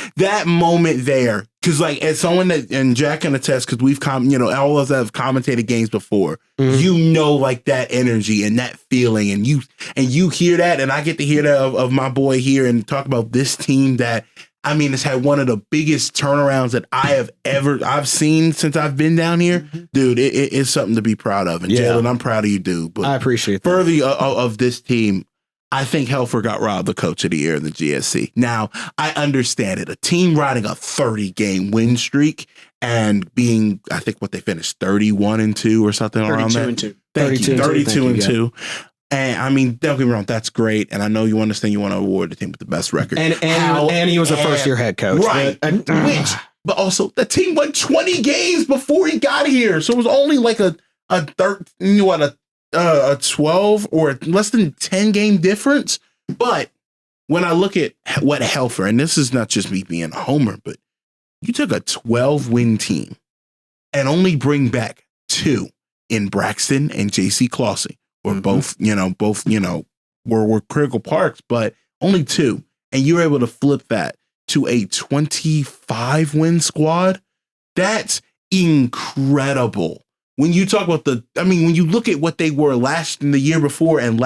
moment there. Because like, as someone that, and Jack can attest, because we've all of us have commentated games before, like that energy and that feeling, and you hear that, and I get to hear that of my boy here and talk about this team that, I mean, it's had one of the biggest turnarounds that I've seen since I've been down here. Dude, it's something to be proud of. And Jaylan, I'm proud of you, dude. But I appreciate that. Further of this team, I think Helfer got robbed the coach of the year in the GSC. Now, I understand it. A team riding a 30-game win streak and being, I think what they finished 31-2 or something around there. 32-2. Thank you. 32-2. And I mean, don't get me wrong, that's great. And I know you understand you want to award the team with the best record. And he was a first year head coach. Right. But also the team won 20 games before he got here. So it was only like a 12 or less than 10 game difference. But when I look at what Helfer, and this is not just me being a homer, but you took a 12-win team and only bring back 2 in Braxton and JC Clausey, were both were critical parts, but only 2. And you were able to flip that to a 25-win squad. That's incredible. When you talk about when you look at what they were the year before and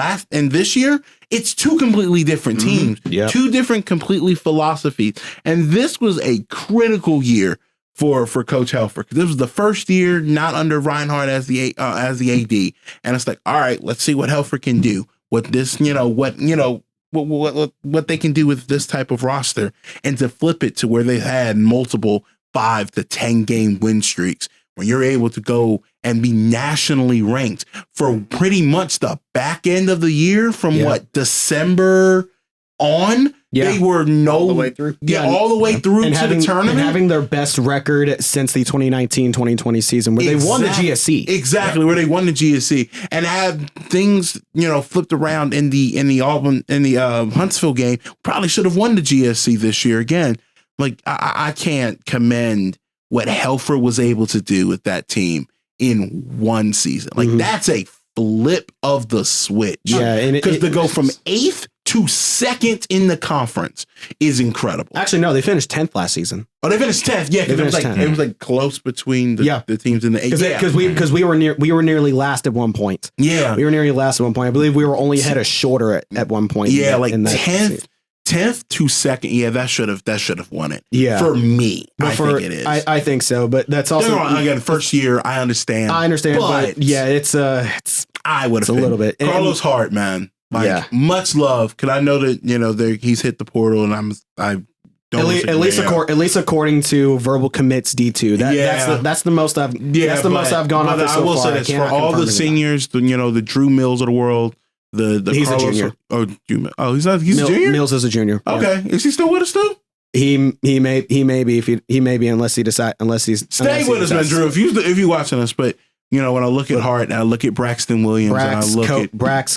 this year, it's 2 completely different teams, 2 different completely philosophies. And this was a critical year for Coach Helfer, because this was the first year not under Reinhardt as the AD. And it's like, all right, let's see what Helfer can do. What they can do with this type of roster, and to flip it to where they had multiple 5 to 10 game win streaks, where you're able to go and be nationally ranked for pretty much the back end of the year from December on. Yeah. They were all the way through. All the way through to the tournament. And having their best record since the 2019-2020 season, where they won the GSC. Exactly, where they won the GSC. And have things, flipped around in the Huntsville game. Probably should have won the GSC this year again. Like, I can't commend what Helfer was able to do with that team in one season. Like, that's a flip of the switch. Yeah, because to go from 8th to 2nd in the conference is incredible. Actually, no, they finished 10th last season. Oh, they finished 10th. Yeah, because it was like close between the teams in the 8th. Because we were nearly last at one point. Yeah, we were nearly last at one point. I believe we were only ahead of Shorter at one point. Yeah, like 10th to 2nd. Yeah, that should have won it. Yeah, for me, I think it is. I think so, but that's also again first year. I understand, but yeah, it's I would have a little bit. Carlos Hart, man. Much love, because I know that he's hit the portal, and I don't at least according to verbal commits D2. That's the most I've most I've gone off. I will say this for all the seniors, the Drew Mills of the world. He's Carlos, a junior. He's a junior. Mills is a junior. Okay, is he still with us too? He may be unless he's stay with us, man, Drew. If you watching us, but. When I look at Hart and I look at Braxton Williams and I look at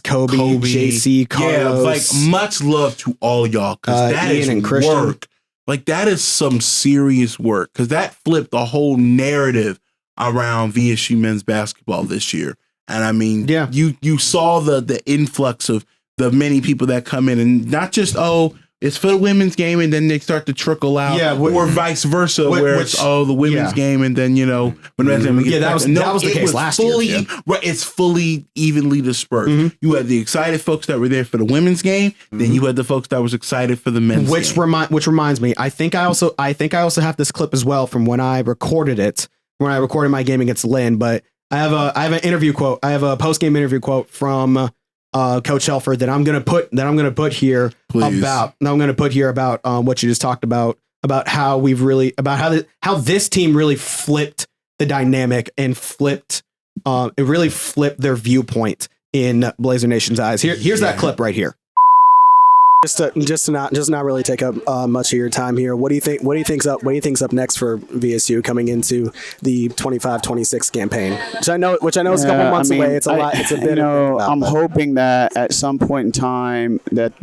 Kobe, JC, Carlos. Much love to all y'all, because that is work. Like, that is some serious work, because that flipped the whole narrative around VSU men's basketball this year. And I mean, you saw the influx of the many people that come in, and not just it's for the women's game, and then they start to trickle out, or vice versa, where it's the women's game, and then when that was the case last year. Right, it's fully evenly dispersed. You had the excited folks that were there for the women's game, then you had the folks that was excited for the men's game. Which reminds me, I think I also have this clip as well from when I recorded my game against Lynn. But I have an interview quote. I have a post game interview quote from Coach Helfer that I'm gonna put here. Please. about what you just talked about how how this team really flipped the dynamic and it really flipped their viewpoint in Blazer Nation's eyes. Here's that clip right here. Just to not really take up much of your time here. What do you think's up next for VSU coming into the 25-26 campaign? Which I know is a couple months away. It's a lot. It's a bit. I'm hoping that at some point in time that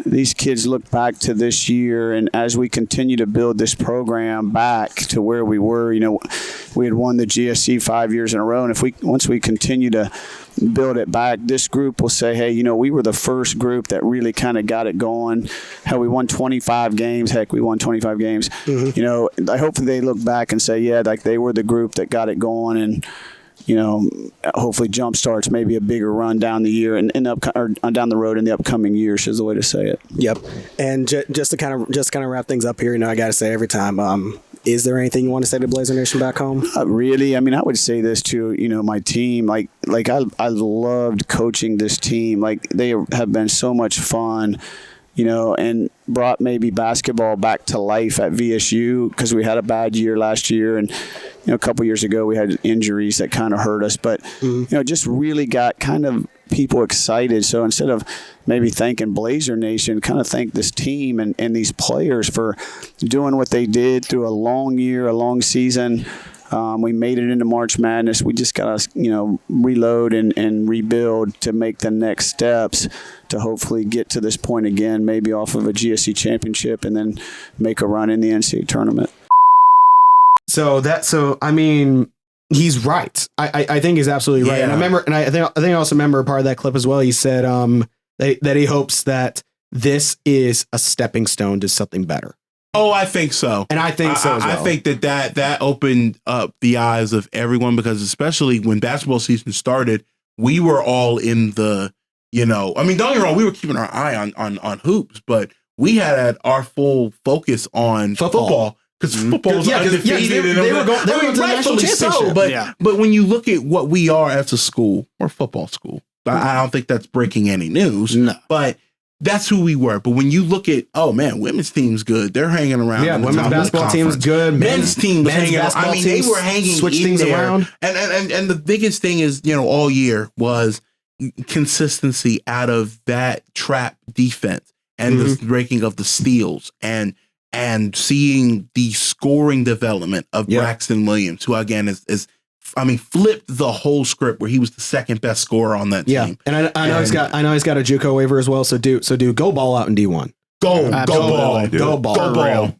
these kids look back to this year, and as we continue to build this program back to where we were, we had won the GSC 5 years in a row, and once we continue to build it back, this group will say, hey, we were the first group that really kind of got it going. Hell, we won 25 games. Heck, we won 25 games. I hope that they look back and say, yeah, like they were the group that got it going, and hopefully jump starts maybe a bigger run down the year and down the road in the upcoming years is the way to say it. Yep. And just to kind of wrap things up here, I got to say every time, is there anything you want to say to Blazer Nation back home? Really? I mean, I would say this to, my team. Like I loved coaching this team. Like, they have been so much fun. and brought maybe basketball back to life at VSU, because we had a bad year last year, and a couple years ago we had injuries that kind of hurt us, but just really got kind of people excited. So instead of maybe thanking Blazer Nation, kind of thank this team and these players for doing what they did through a long year, a long season. We made it into March Madness. We just got to, reload and rebuild to make the next steps to hopefully get to this point again, maybe off of a GSC championship, and then make a run in the NCAA tournament. He's right. I think he's absolutely right. Yeah. And I think I also remember part of that clip as well. He said that he hopes that this is a stepping stone to something better. Oh, I think so. And I think so as well. I think that opened up the eyes of everyone, because especially when basketball season started, we were all in the, don't get me wrong, we were keeping our eye on hoops, but we had our full focus on football. Because football was undefeated. They were going to the national championship. But when you look at what we are as a school, we're a football school. I don't think that's breaking any news. No. But that's who we were. But when you look at, women's team's good. They're hanging around. Yeah, women's basketball team's good. Men's team was hanging around. They were hanging switch things there. around. And the biggest thing is, all year was consistency out of that trap defense and the breaking of the steals and seeing the scoring development of Braxton Williams, who again is flipped the whole script, where he was the second best scorer on that team. And I know he's got a JUCO waiver as well. So go ball out in D1. Go ball.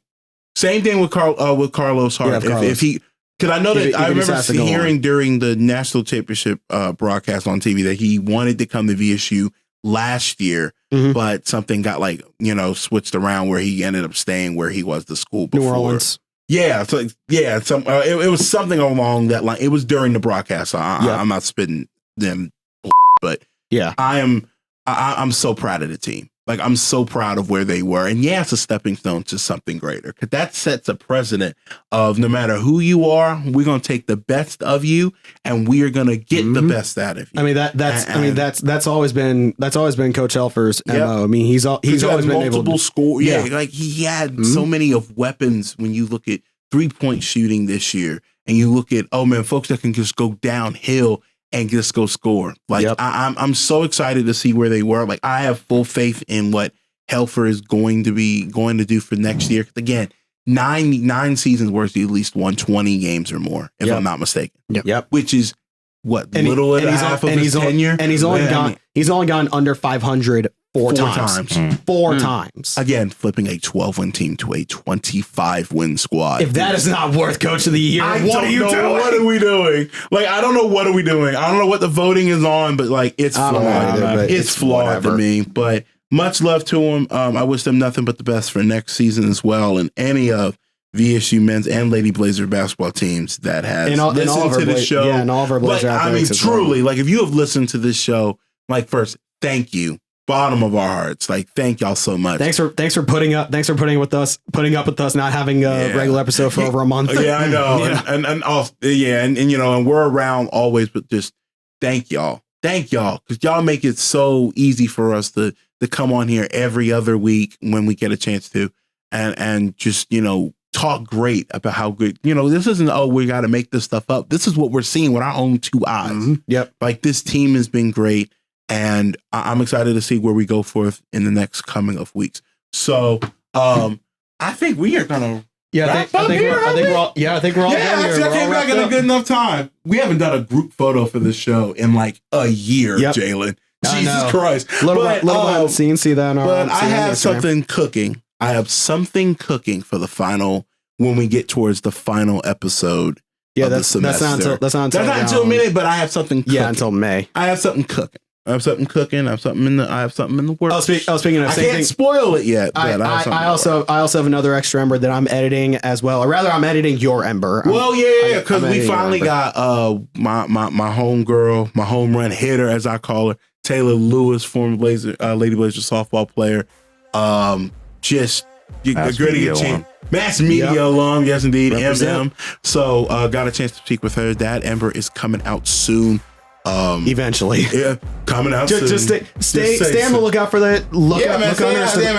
Same thing with Carlos Hart. If he, because I know that I remember hearing during the national championship broadcast on TV that he wanted to come to VSU last year, but something got switched around where he ended up staying where he was the school before. New Orleans. Yeah, it was something along that line. It was during the broadcast. So I'm not spitting them, but I'm so proud of the team. I'm so proud of where they were, and it's a stepping stone to something greater. Because that sets a precedent of no matter who you are, we're gonna take the best of you, and we are gonna get the best out of you. That's always been Coach Helfer's MO. He's always been multiple able to score. He had so many of weapons. When you look at 3-point shooting this year, and you look at folks that can just go downhill and just go score. I'm so excited to see where they were. I have full faith in what Helfer is going to do for next year. Again, nine seasons worth, at least won 20 games or more, if I'm not mistaken. Yep. Which is half of his tenure. And he's only gone under 500 four times. Four times. Again, flipping a 12-win team to a 25-win squad. If that is not worth Coach of the Year, what are you doing? What are we doing? I don't know what are we doing. I don't know what the voting is on, but it's flawed. It's flawed to me. But much love to him. I wish them nothing but the best for next season as well, and any of VSU men's and Lady Blazer basketball teams that has listened to the show. Yeah, and all of our Blazer athletes. Truly, if you have listened to this show, first, thank you. Bottom of our hearts, thank y'all so much. Thanks for putting up with us not having a regular episode for over a month. Yeah, I know. And we're around always, but just thank y'all because y'all make it so easy for us to come on here every other week when we get a chance to, and just talk great about how good this isn't. We got to make this stuff up. This is what we're seeing with our own two eyes. Yep. This team has been great. And I'm excited to see where we go forth in the next coming of weeks. So I think we are gonna I think we're all done here. I came back at a good enough time. We haven't done a group photo for this show in a year, Jaylan. Jesus Christ. Little behind the scenes, see that on our But I have something cooking. I have something cooking for the final when we get towards the final episode. Yeah, of the semester. That's not until a minute, but I have something cooking. Yeah, until May. I have something cooking. I have something in the works. Speaking of, I can't spoil it yet. But I also have another extra Ember that I'm editing as well. Or rather, I'm editing your Ember. Because we finally got my home girl, my home run hitter, as I call her, Taylor Lewis, former Lady Blazer softball player. Mass media alum, yes indeed, MM. So got a chance to speak with her. That Ember is coming out soon. Eventually. Yeah, coming out soon. Just stay on the lookout for that.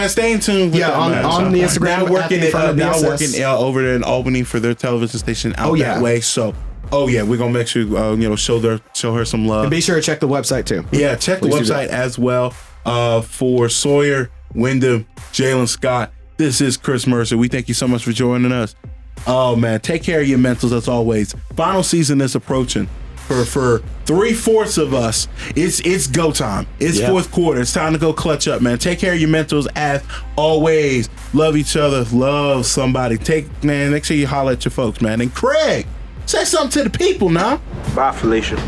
Stay in tune. With on the Instagram. Now working over there in Albany for their television station out that way. So, we're gonna make sure show her some love. And be sure to check the website too. Yeah, check the website as well. For Sawyer, Wyndham, Jaylan, Scott. This is Chris Mercer. We thank you so much for joining us. Oh man, take care of your mentals as always. Final season is approaching. For 3/4 of us, it's go time. It's fourth quarter. It's time to go clutch up, man. Take care of your mentals as always. Love each other. Love somebody. Make sure you holler at your folks, man. And Craig, say something to the people now. Bye, Felicia.